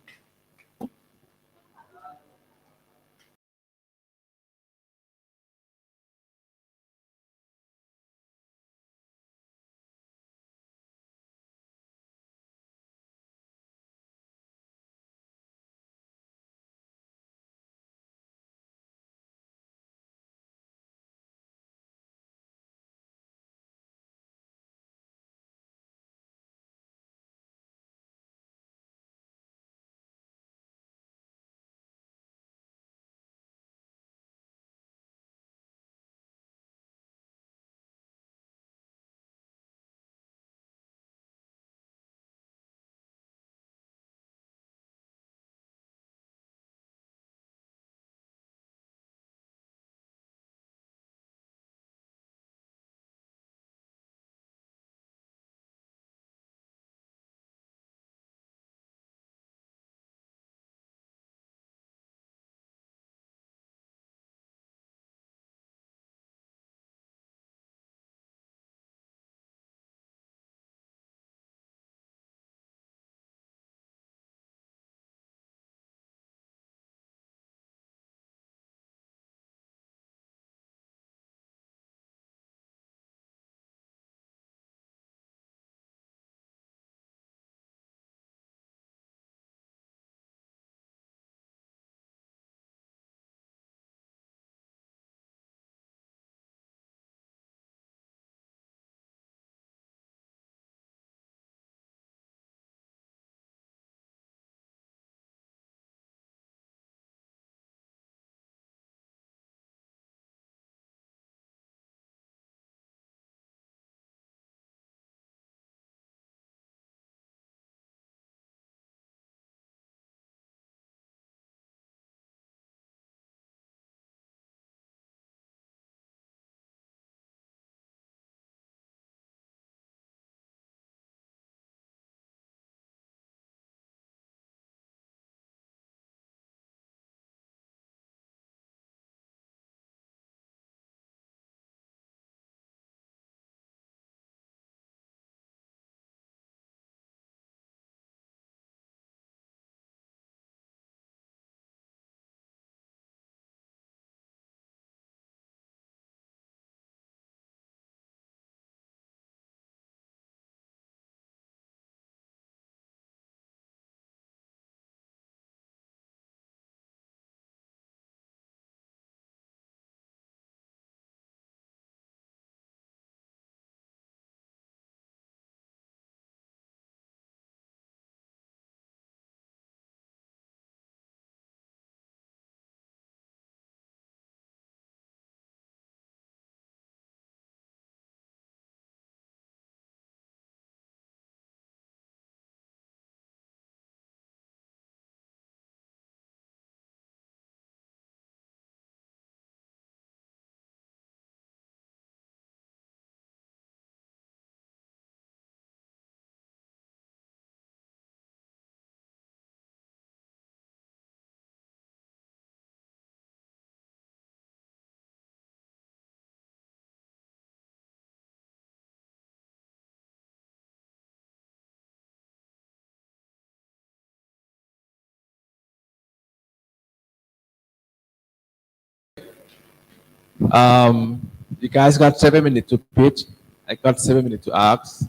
You guys got 7 minutes to pitch. I got 7 minutes to ask.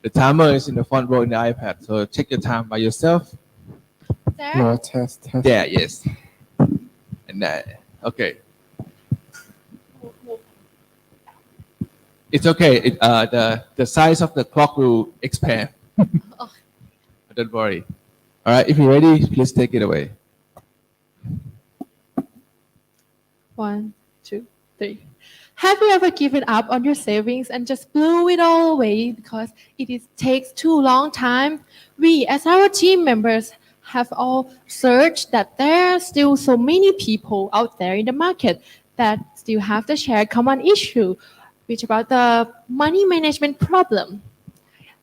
The timer is in the front row in the iPad, so check your time by yourself. No, test. There, yes. And that, okay. It's okay. The size of the clock will expand. Don't worry. All right, if you're ready, please take it away. 1, 2, 3. Have you ever given up on your savings and just blew it all away because takes too long time? We, as our team members, have all searched that there are still so many people out there in the market that still have the shared common issue. which about the money management problem.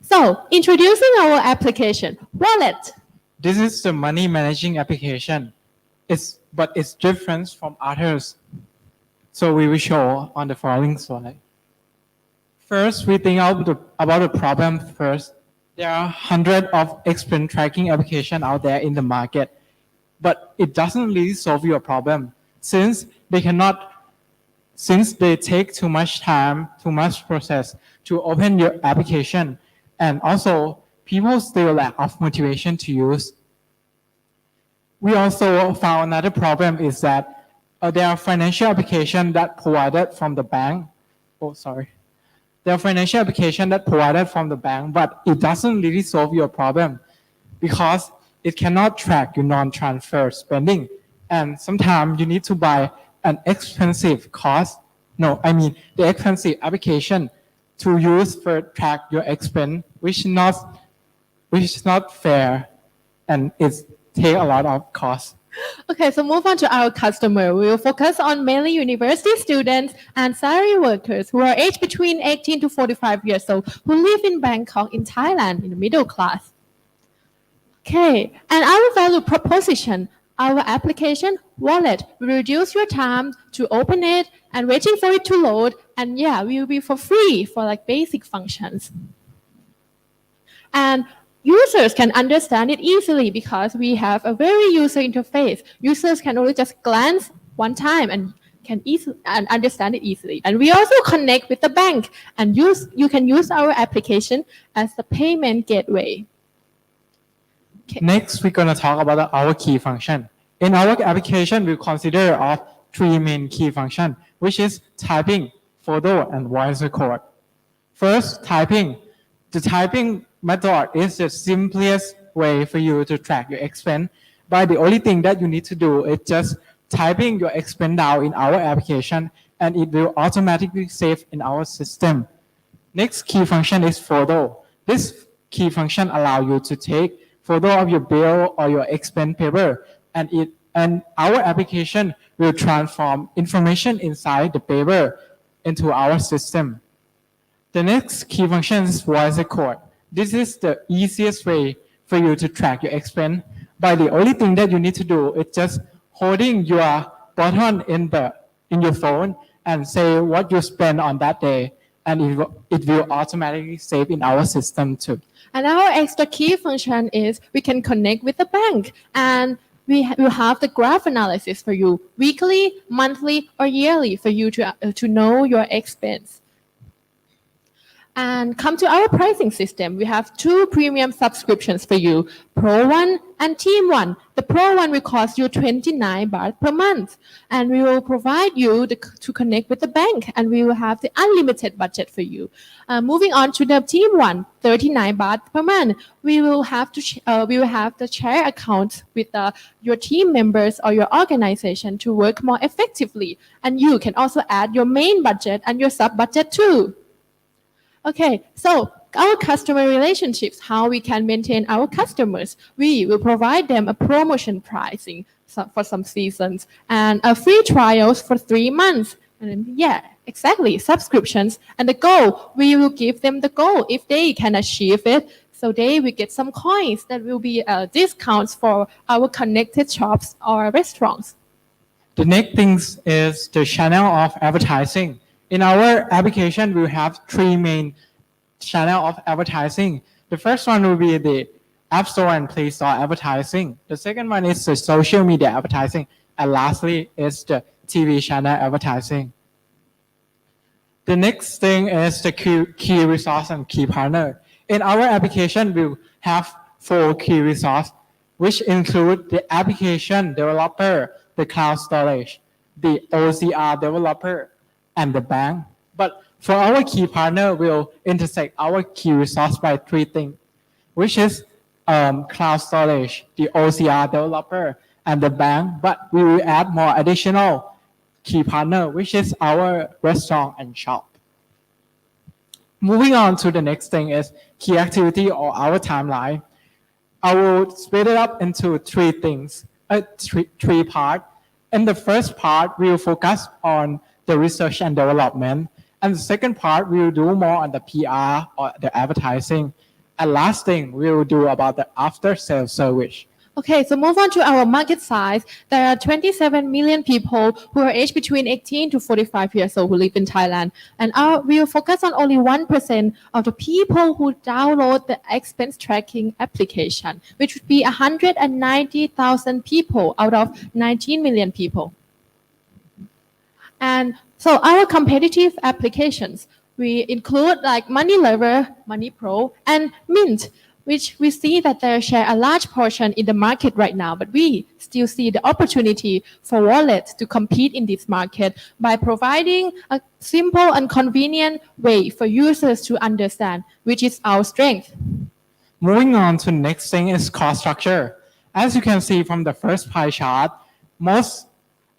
So, introducing our application, Wallet. This is the money managing application. But it's different from others. So we will show on the following slide. First, we think about the problem first. There are hundreds of expense tracking applications out there in the market, but it doesn't really solve your problem since they take too much time, too much process to open your application, and also people still lack of motivation to use. We also found another problem is that there are financial applications that provided from the bank. There are financial applications that provided from the bank, but it doesn't really solve your problem because it cannot track your non-transfer spending. And sometimes you need to buy an expensive the expensive application to use for track your expense, which is not fair, and it take a lot of cost. Okay, so move on to our customer. We will focus on mainly university students and salary workers who are aged between 18 to 45 years old who live in Bangkok in Thailand in the middle class. Okay, and our value proposition, our application, Wallet, will reduce your time to open it and waiting for it to load, and yeah, we will be for free for like basic functions. And users can understand it easily because we have a very user interface. Users can only just glance one time and can understand it easily. And we also connect with the bank, and you can use our application as the payment gateway. Okay. Next, we're going to talk about our key function. In our application, we consider of three main key functions, which is typing, photo, and voice record. First, typing. The typing method is the simplest way for you to track your expense. But the only thing that you need to do is just typing your expense down in our application, and it will automatically save in our system. Next key function is photo. This key function allows you to take photo of your bill or your expense paper, and our application will transform information inside the paper into our system. The next key function is voice record. This is the easiest way for you to track your expense. But the only thing that you need to do is just holding your button in your phone and say what you spend on that day, and it will automatically save in our system too. And our extra key function is we can connect with the bank, and we will have the graph analysis for you weekly, monthly, or yearly for you to know your expense. And come to our pricing system. We have two premium subscriptions for you, Pro 1 and Team 1. The Pro 1 will cost you 29 baht per month. And we will provide you to connect with the bank, and we will have the unlimited budget for you. Moving on to the Team 1, 39 baht per month. We will have the share accounts with your team members or your organization to work more effectively. And you can also add your main budget and your sub budget too. Okay, so our customer relationships, how we can maintain our customers. We will provide them a promotion pricing for some seasons and a free trials for 3 months. And then, yeah, exactly, subscriptions. And the goal, we will give them the goal. If they can achieve it, so they will get some coins that will be discounts for our connected shops or restaurants. The next thing is the channel of advertising. In our application, we have three main channels of advertising. The first one will be the App Store and Play Store advertising. The second one is the social media advertising. And lastly is the TV channel advertising. The next thing is the key resource and key partner. In our application, we have 4 key resources, which include the application developer, the cloud storage, the OCR developer, and the bank. But for our key partner, we'll intersect our key resource by 3 things, which is cloud storage, the OCR developer, and the bank. But we will add more additional key partner, which is our restaurant and shop. Moving on to the next thing is key activity or our timeline. I will split it up into 3 things, 3 parts. In the first part, we will focus on the research and development. And the second part, we will do more on the PR or the advertising. And last thing, we will do about the after sales service. Okay, so move on to our market size. There are 27 million people who are aged between 18 to 45 years old who live in Thailand. And we will focus on only 1% of the people who download the expense tracking application, which would be 190,000 people out of 19 million people. And so our competitive applications, we include like Money Lever, Money Pro, and Mint, which we see that they share a large portion in the market right now, but we still see the opportunity for wallets to compete in this market by providing a simple and convenient way for users to understand, which is our strength. Moving on to the next thing is cost structure. As you can see from the first pie chart,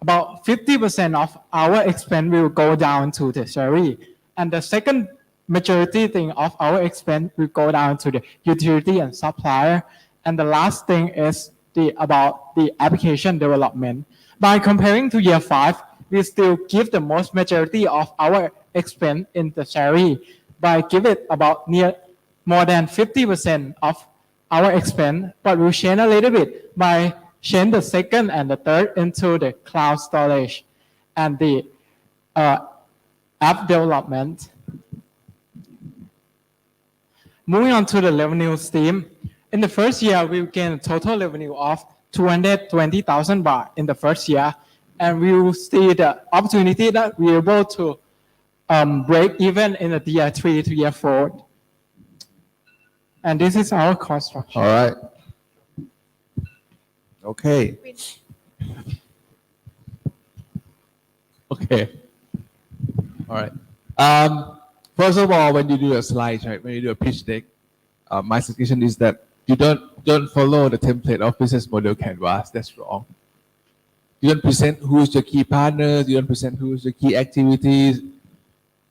about 50% of our expense will go down to the salary. And the second majority thing of our expense will go down to the utility and supplier. And the last thing is about the application development. By comparing to year 5, we still give the most majority of our expense in the salary by give it about more than 50% of our expense, but we'll change a little bit by change the second and the third into the cloud storage and the app development. Moving on to the revenue stream. In the first year, we gain a total revenue of 220,000 baht in the first year, and we will see the opportunity that we are able to break even in the year 3 to year 4. And this is our cost structure. All right. Okay. Okay. All right. First of all, when you do a slide, right, when you do a pitch deck, my suggestion is that you don't follow the template of business model canvas. That's wrong. You don't present who's your key partners. You don't present who's your key activities.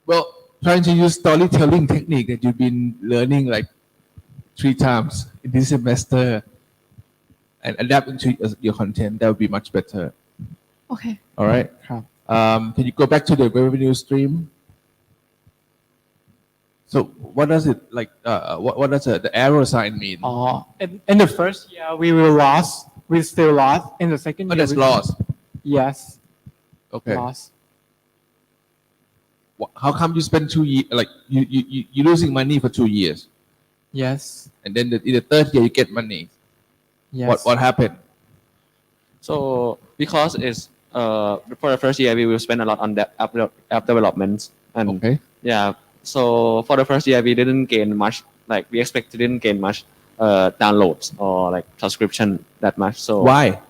Well, trying to use storytelling technique that you've been learning like 3 times in this semester and adapt into your content, that would be much better. Okay. All right. Can you go back to the revenue stream? So what does it like? What does the arrow sign mean? In the first year, we will lost. We still lost. In the second year, that's lost. Yes. Okay. Lost. How come you spend 2 years? Like you're losing money for 2 years. Yes. And then in the third year you get money. Yes. What happened? So because it's for the first year we will spend a lot on the app development and okay. Yeah. So for the first year we didn't gain much. Like we expected didn't gain much downloads or like subscription that much. So why?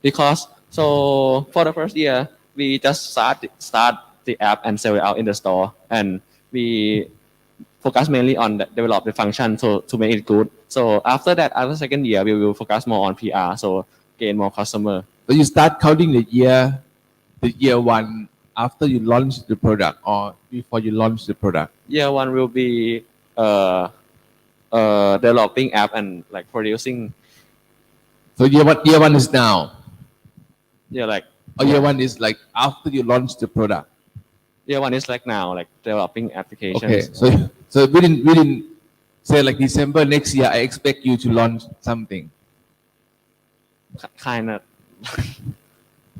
Because so for the first year we just start the app and sell it out in the store, and we focus mainly on develop the function to make it good. So after that, after second year, we will focus more on PR, so gain more customer. So you start counting the year 1 after you launch the product or before you launch the product? Year 1 will be developing app and like producing. So year 1 is now? Yeah, like. Or year 1 is like after you launch the product? Year 1 is like now, like developing applications. Okay, so we didn't say like December next year, I expect you to launch something. Kind of.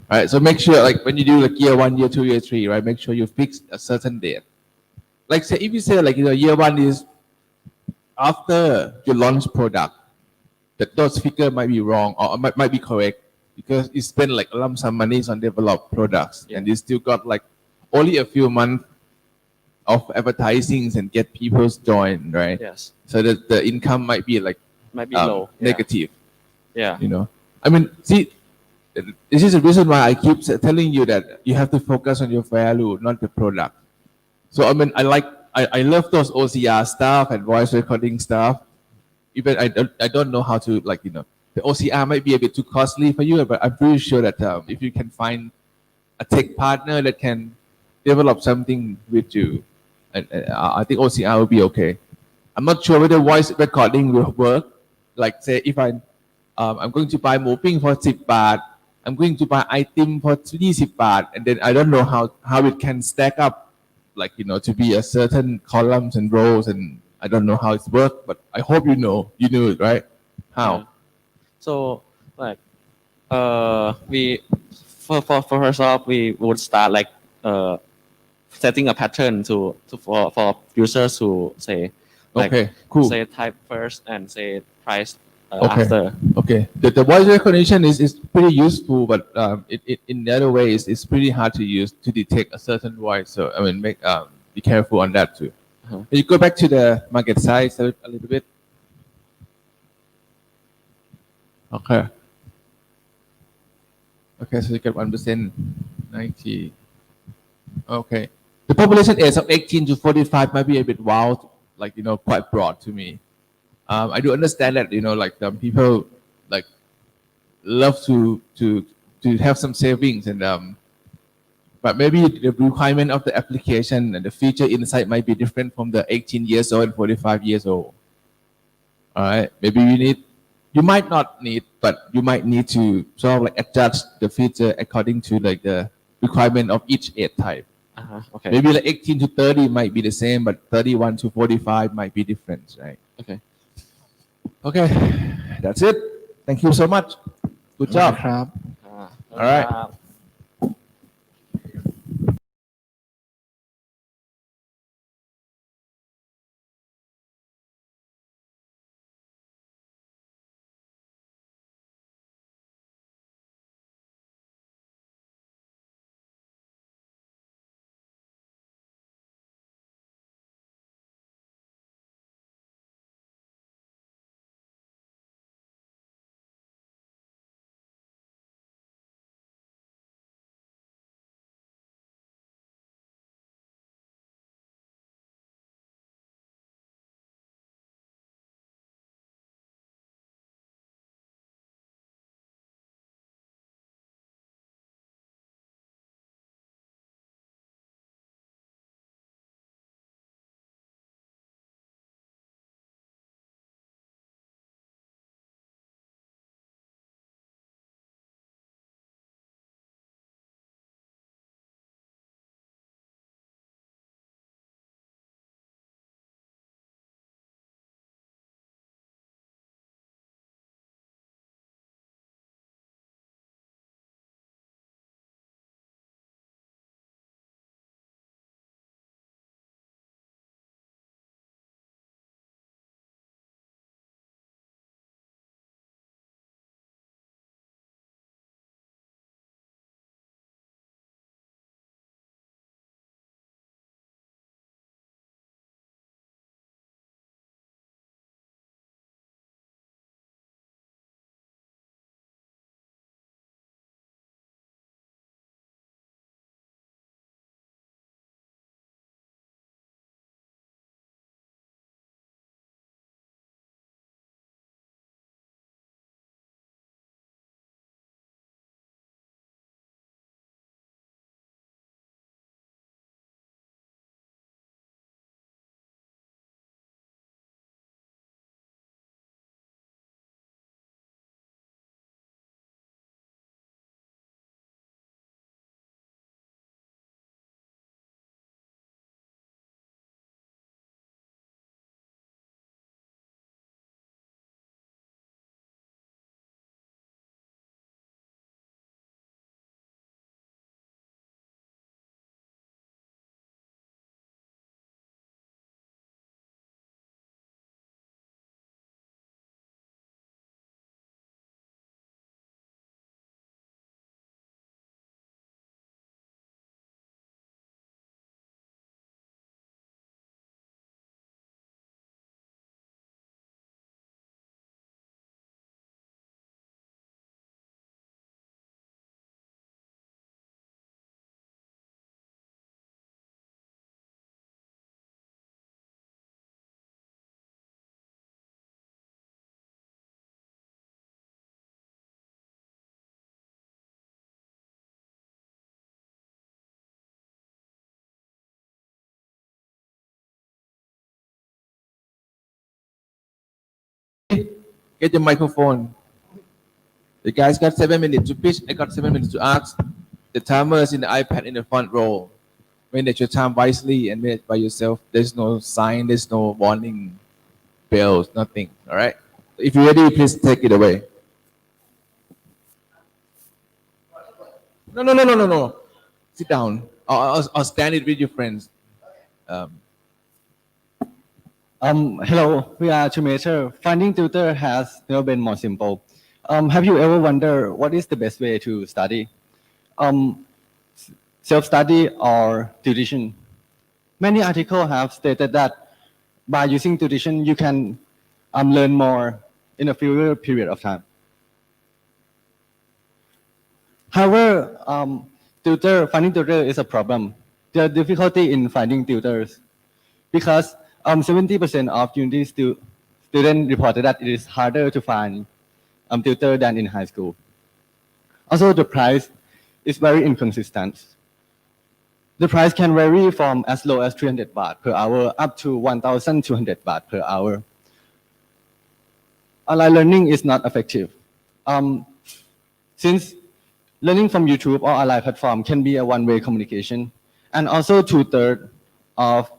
All right, so make sure like when you do like year 1, year 2, year 3, right? Make sure you fix a certain date. Like say if you say like year 1 is after you launch product, that those figure might be wrong or might be correct because you spend like a lump sum money on developed products and you still got like only a few months of advertising and get people join, right? Yes. So that the income might be like low, negative. Yeah. You know, I mean, see, this is the reason why I keep telling you that you have to focus on your value, not the product. So I mean, I love those OCR stuff and voice recording stuff. Even I don't know how to like the OCR might be a bit too costly for you, but I'm pretty sure that if you can find a tech partner that can develop something with you, and I think OCR will be okay. I'm not sure whether voice recording will work. Like say if I'm going to buy หมูปิ้ง for 10 baht, I'm going to buy item for 20 baht, and then I don't know how it can stack up like to be a certain columns and rows, and I don't know how it's worked, but I hope you knew it, right? How? Yeah. So like we for first off we would start like setting a pattern for users to say like Okay, cool. say type first and say price Okay. after. Okay. The voice recognition is pretty useful, but it in the other ways it's pretty hard to use to detect a certain voice. So I mean, be careful on that too. Uh-huh. Can you go back to the market size a little bit? Okay. Okay, so you get 1%, 90. Okay. The population age of 18 to 45 might be a bit wild, like quite broad to me. I do understand that like people like love to have some savings, and but maybe the requirement of the application and the feature inside might be different from the 18 years old and 45 years old. All right, maybe you might not need, but you might need to sort of like adjust the feature according to like the requirement of each age type. Okay. Maybe like 18 to 30 might be the same, but 31 to 45 might be different, right? Okay. Okay, that's it. Thank you so much. Good job. All right. Get your microphone. The guys got 7 minutes to pitch. I got 7 minutes to ask. The timer is in the iPad in the front row. manage your time wisely and manage by yourself. There's no sign, there's no warning bells, nothing. All right. If you're ready, please take it away. No. Sit down. Or stand it with your friends. Um, Hello, we are Tumator. Finding tutor has never been more simple. Have you ever wondered what is the best way to study? Self-study or tuition? Many articles have stated that by using tuition, you can learn more in a fewer period of time. However, finding tutor is a problem. There are difficulty in finding tutors because 70% of university students reported that it is harder to find tutor than in high school. Also, the price is very inconsistent. The price can vary from as low as 300 baht per hour up to 1,200 baht per hour. Online learning is not effective. Since learning from YouTube or online platform can be a one-way communication, and also 2/3 of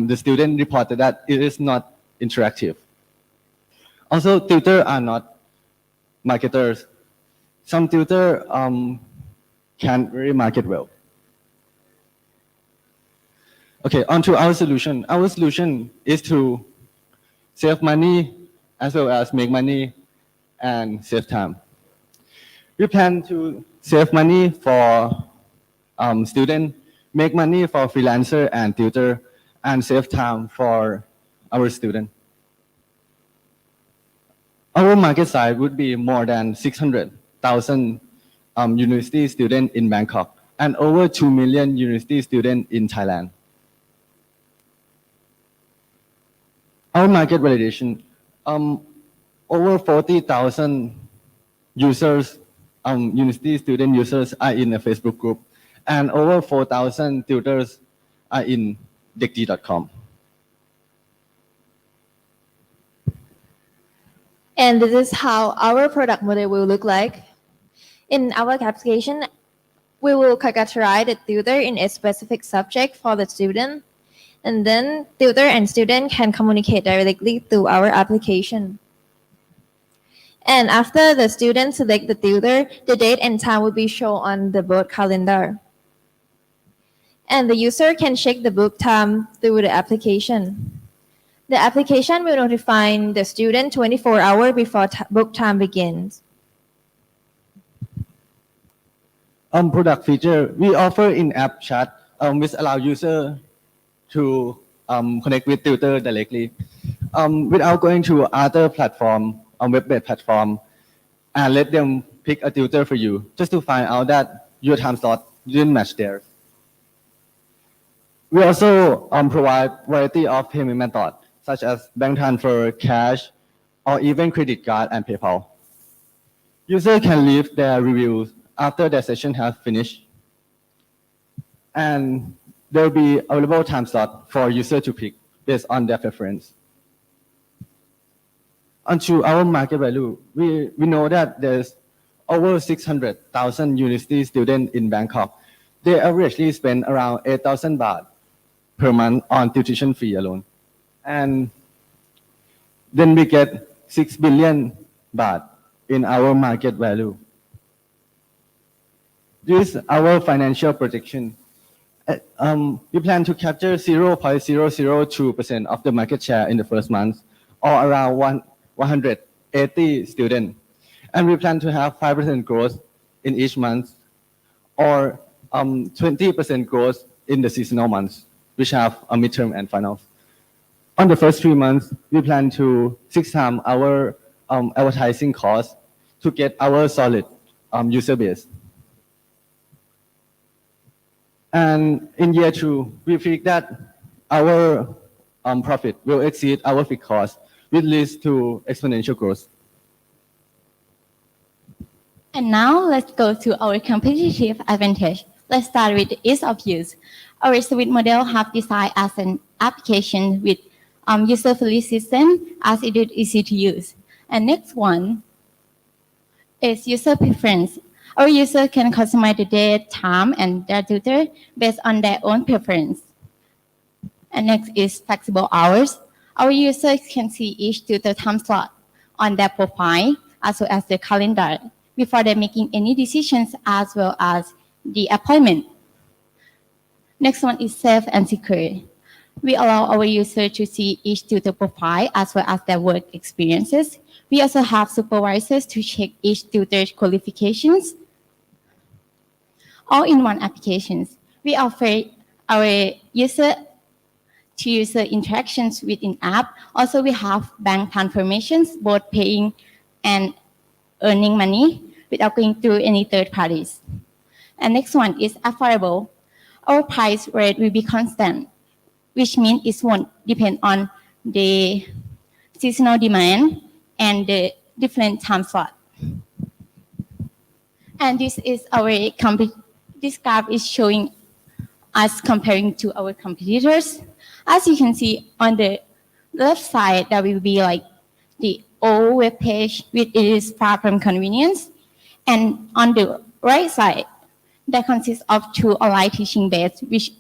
the student reported that it is not interactive. Also, tutors are not marketers. Some tutors can't really market well. Okay, on to our solution. Our solution is to save money as well as make money and save time. We plan to save money for students, make money for freelancer and tutor, and save time for our student. Our market size would be more than 600,000 university students in Bangkok and over 2 million university students in Thailand. Our market validation, over 40,000 users, university student users are in a Facebook group, and over 4,000 tutors are in dekdi.com. And this is how our product model will look like. In our application, we will categorize the tutor in a specific subject for the student. And then tutor and student can communicate directly through our application. And after the student select the tutor, the date and time will be shown on the board calendar. And the user can check the book time through the application. The application will notify the student 24 hours before book time begins. Product feature, we offer in-app chat, which allow user to connect with tutor directly without going to other platform, web-based platform, and let them pick a tutor for you just to find out that your time slot didn't match theirs. We also provide variety of payment methods such as bank transfer, cash, or even credit card and PayPal. Users can leave their reviews after their session has finished, and there will be available time slot for user to pick based on their preference. Onto our market value, we know that there's over 600,000 university students in Bangkok. They averagely spend around 8,000 baht per month on tuition fee alone. And then we get 6 billion baht in our market value. This is our financial projection. We plan to capture 0.002% of the market share in the first month, or around 180 students. And we plan to have 5% growth in each month, or 20% growth in the seasonal months, which have a midterm and finals. On the first 3 months, we plan to 6 times our advertising cost to get our solid user base. And in year 2, we predict that our profit will exceed our fixed cost, which leads to exponential growth. And now let's go to our competitive advantage. Let's start with the ease of use. Our suite model have designed as an application with user-friendly system as it is easy to use. And next one is user preference. Our user can customize the date, time, and their tutor based on their own preference. And next is flexible hours. Our users can see each tutor time slot on their profile as well as the calendar before they're making any decisions as well as the appointment. Next one is safe and secure. We allow our user to see each tutor profile as well as their work experiences. We also have supervisors to check each tutor's qualifications. All in one applications. We offer our user-to-user interactions within app. Also, we have bank transformations, both paying and earning money without going through any third parties. And next one is affordable. Our price rate will be constant, which means it won't depend on the seasonal demand and the different time slot. And this is this graph is showing us comparing to our competitors. As you can see on the left side, that will be like the old web page, which is far from convenience. And on the right side, that consists of two online teaching beds, which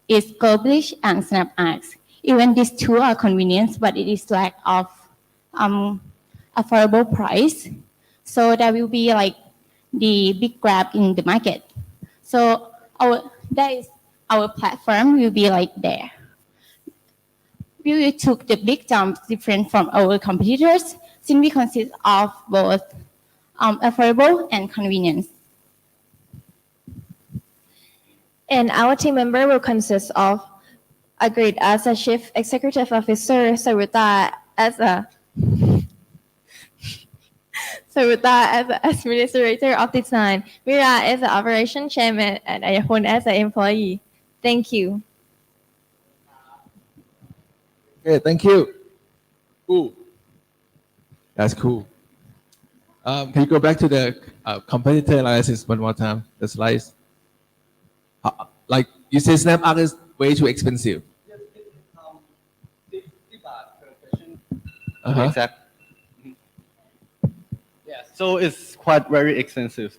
is Publish and SnapAx. Even these two are convenient, but it is lack of affordable price. So that will be like the big grab in the market. So our platform will be like there. We will took the big jump different from our competitors since we consist of both affordable and convenience. And our team member will consist of Agreed as a Chief Executive Officer, Sarita as the Administrator of Design, Mira as the Operation Chairman, and Ayahun as an employee. Thank you. Okay, thank you. Cool. That's cool. Can you go back to the competitor analysis one more time? The slides. Like you say, SnapArt is way too expensive. Exact. Yeah, so it's quite very expensive.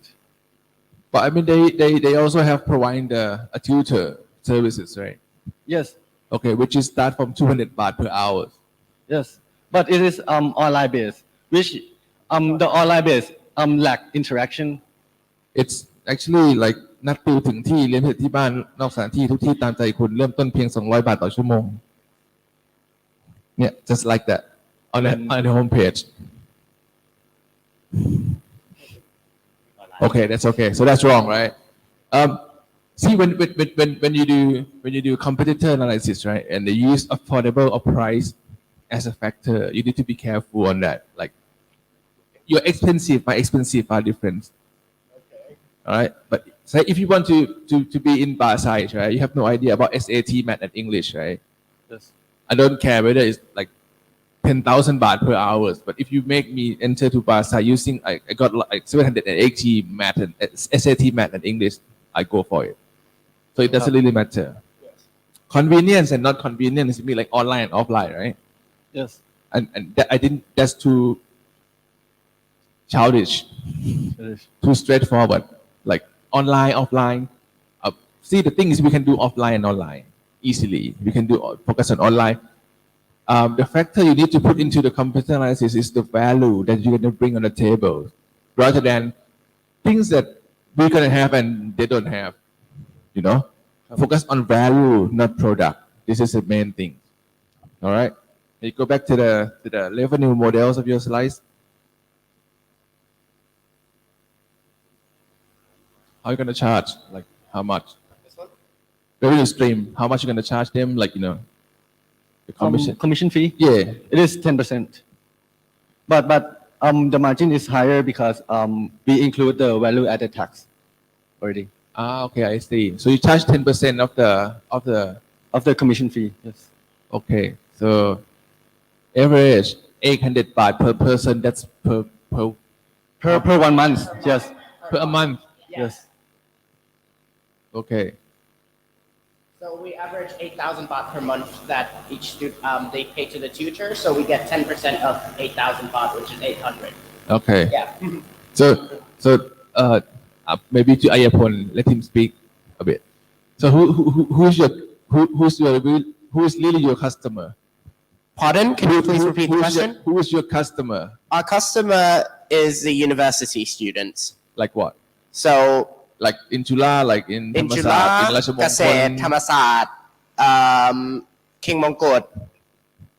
But I mean, they also have providing a tutor services, right? Yes. Okay, which is start from 200 baht per hour. Yes, but it is online based, which the online based lack interaction. It's actually like นัดติวถึงที่เรียนที่บ้านนอกสถานที่ทุกที่ตามใจคุณเริ่มต้นเพียง200 บาทต่อชั่วโมงเนี่ย just like that on the homepage. Okay, that's okay. So that's wrong, right? See, when you do competitor analysis, right, and they use affordable or price as a factor, you need to be careful on that. Like, your expensive, my expensive are different. Okay. All right, but say if you want to be in bar size, right, you have no idea about SAT, Math, and English, right? Yes. I don't care whether it's like 10,000 baht per hour, but if you make me enter to bar size using I got like 780 Math and SAT, Math, and English, I go for it. So it doesn't really matter. Yes. Convenience and not convenience mean like online and offline, right? Yes. And I think that's too childish, too straightforward. Like online, offline. See, the thing is we can do offline and online easily. We can do focus on online. The factor you need to put into the computer analysis is the value that you're going to bring on the table, rather than things that we're going to have and they don't have. You know, focus on value, not product. This is the main thing. All right. You go back to the revenue models of your slides. How are you going to charge? Like how much? Revenue stream. How much are you going to charge them? Like, you know, the commission. Commission fee? Yeah. It is 10%. But the margin is higher because we include the value added tax already. Ah, okay, I see. So you charge 10% of the commission fee. Yes. Okay. So average 800 baht per person. That's per 1 month. Yes. Per a month. Yes. Okay. So we average 8,000 baht per month that each student they pay to the tutor. So we get 10% of 8,000 baht, which is 800. Okay. Yeah. So maybe to Ayapon, let him speak a bit. So who's really your customer? Pardon? Can you please repeat the question? Who is your customer? Our customer is the university students. Like what? So like in Chula, like in Chula, in Kaset, Rashomon. Thammasat, King Mongkut,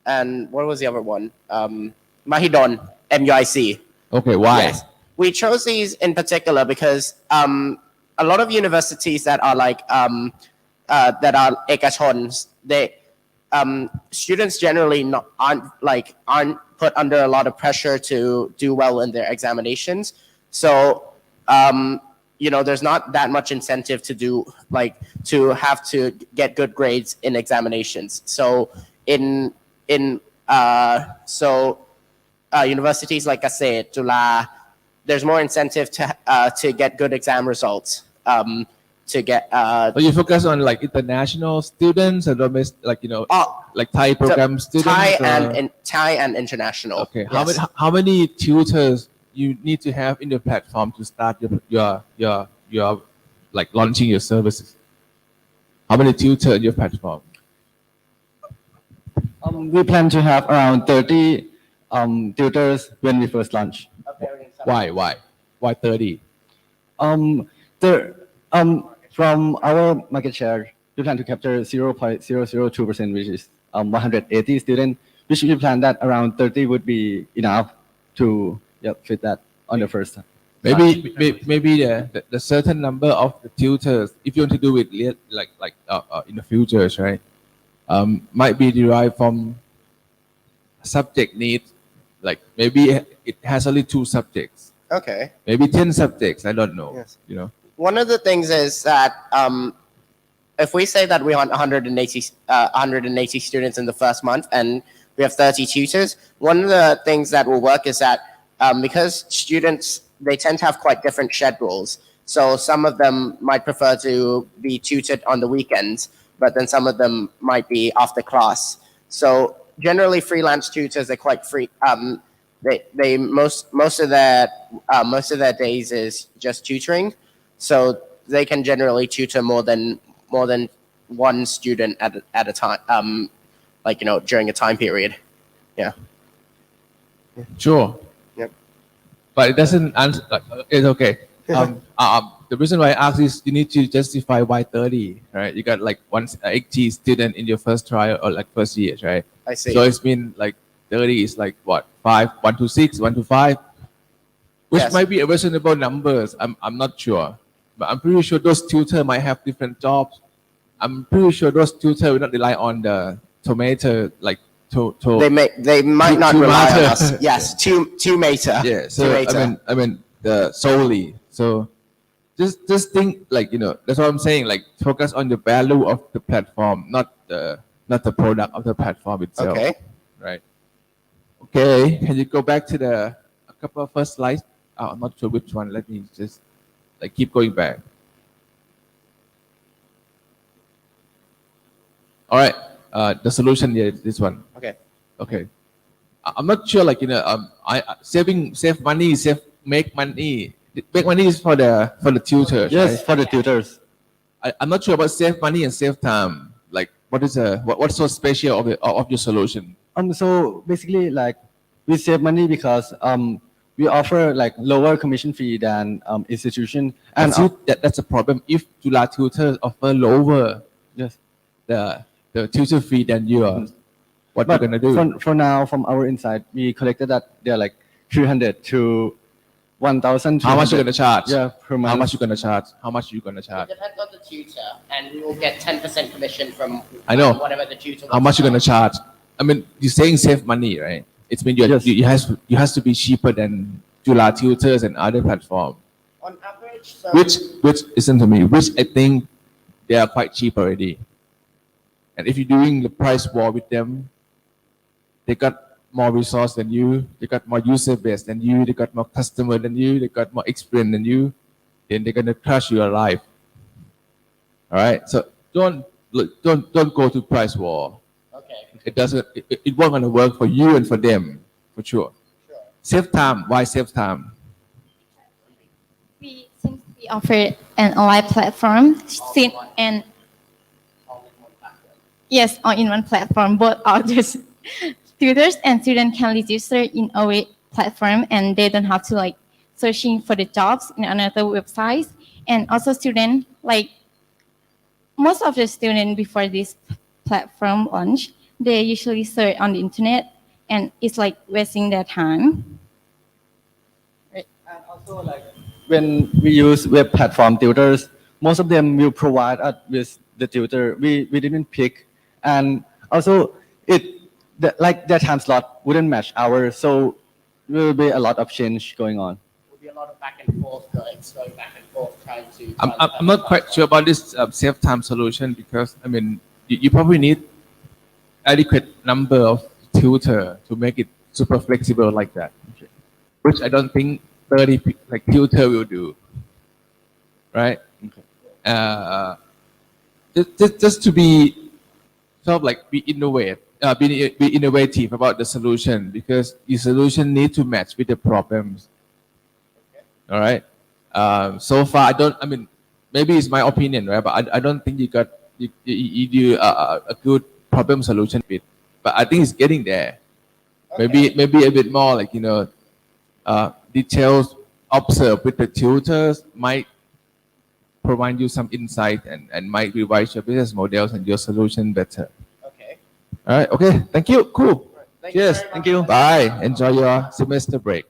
and what was the other one? Mahidol, MUIC. Okay, why? Yes. We chose these in particular because a lot of universities that are like that are ekachons, they students generally aren't put under a lot of pressure to do well in their examinations. So there's not that much incentive to do to have to get good grades in examinations. So universities like Kaset, Chula, there's more incentive to get good exam results. To get. But you focus on like international students or domestic, like Thai program students. Thai and international. Okay. Yes. How many tutors you need to have in the platform to start your like launching your services? How many tutors in your platform? We plan to have around 30 tutors when we first launch. Why 30? From our market share, we plan to capture 0.002%, which is 180 students, which we plan that around 30 would be enough to fit that on the first time. Maybe the certain number of the tutors, if you want to do it in the futures, right, might be derived from subject needs. Like maybe it has only 2 subjects. Okay. Maybe 10 subjects. I don't know. Yes. One of the things is that if we say that we want 180 students in the first month and we have 30 tutors, one of the things that will work is that because students, they tend to have quite different schedules. So some of them might prefer to be tutored on the weekends, but then some of them might be after class. So generally freelance tutors are quite free. They most of their days is just tutoring. So they can generally tutor more than one student at a time, during a time period. Yeah. Sure. Yep. But it doesn't answer. It's okay. The reason why I ask is you need to justify why 30, right? You got like 180 student in your first trial or like first year, right? I see. So it's been like 30 is like what 1 to 6, 1 to 5, which Yes. might be a reasonable numbers. I'm not sure. But I'm pretty sure those tutors might have different jobs. I'm pretty sure those tutors will not rely on the tomato They might not rely on tomato. us. Yes, tomato. Yeah. So Tomato. I mean the solely. So just think that's what I'm saying. Like focus on the value of the platform, not the product of the platform itself. Okay. Right. Okay. Can you go back to a couple of first slides? I'm not sure which one. Let me just keep going back. All right. The solution here is this one. Okay. Okay. I'm not sure. Save money, make money. Make money is for the tutors. Yes, right? for the tutors. I'm not sure about save money and save time. Like, what's so special of your solution? So basically, we save money because we offer lower commission fee than institution, and That's a problem. If July tutors offer lower the tutor fee than yours, what but you're gonna do? for now, from our insight, we collected that they're like 300 to 1,000. How much you gonna charge? Yeah, per month. How much you gonna charge? How much you gonna charge? It depends on the tutor, and we will get 10% commission from I know. whatever the tutor. How much you gonna charge? I mean, you're saying save money, right? It's mean you has to be cheaper than July tutors and other platform. On average, so Which listen to me, which I think they are quite cheap already. And if you're doing the price war with them, they got more resource than you, they got more user base than you, they got more customer than you, they got more experience than you, then they're gonna crush your life. All right, so don't go to price war. Okay. It won't gonna work for you and for them, for sure. Save time. Why save time? We seem to We offer an online platform, and yes, all-in-one platform. Both authors, tutors and students can register in our platform, and they don't have to like searching for the jobs in another website. And also, students like most of the students before this platform launch, they usually search on the internet, and it's like wasting their time. And also, like when we use web platform tutors, most of them will provide us with the tutor we didn't pick, and also like their time slot wouldn't match ours, so there will be a lot of change going on. Will be a lot of back and forth, going back and forth, trying to. I'm not quite sure about this save time solution because I mean you probably need adequate number of tutor to make it super flexible like that, which I don't think 30 like tutor will do, right? Okay. Just to be sort of like be innovative about the solution because the solution need to match with the problems. All right. So far, I mean, maybe it's my opinion, right? But I don't think you do a good problem solution bit. But I think it's getting there. Okay. Maybe a bit more like details observed with the tutors might provide you some insight and might revise your business models and your solution better. Okay. All right. Okay. Thank you. Cool. Thank Cheers. you very Thank you. Bye. Enjoy your semester break.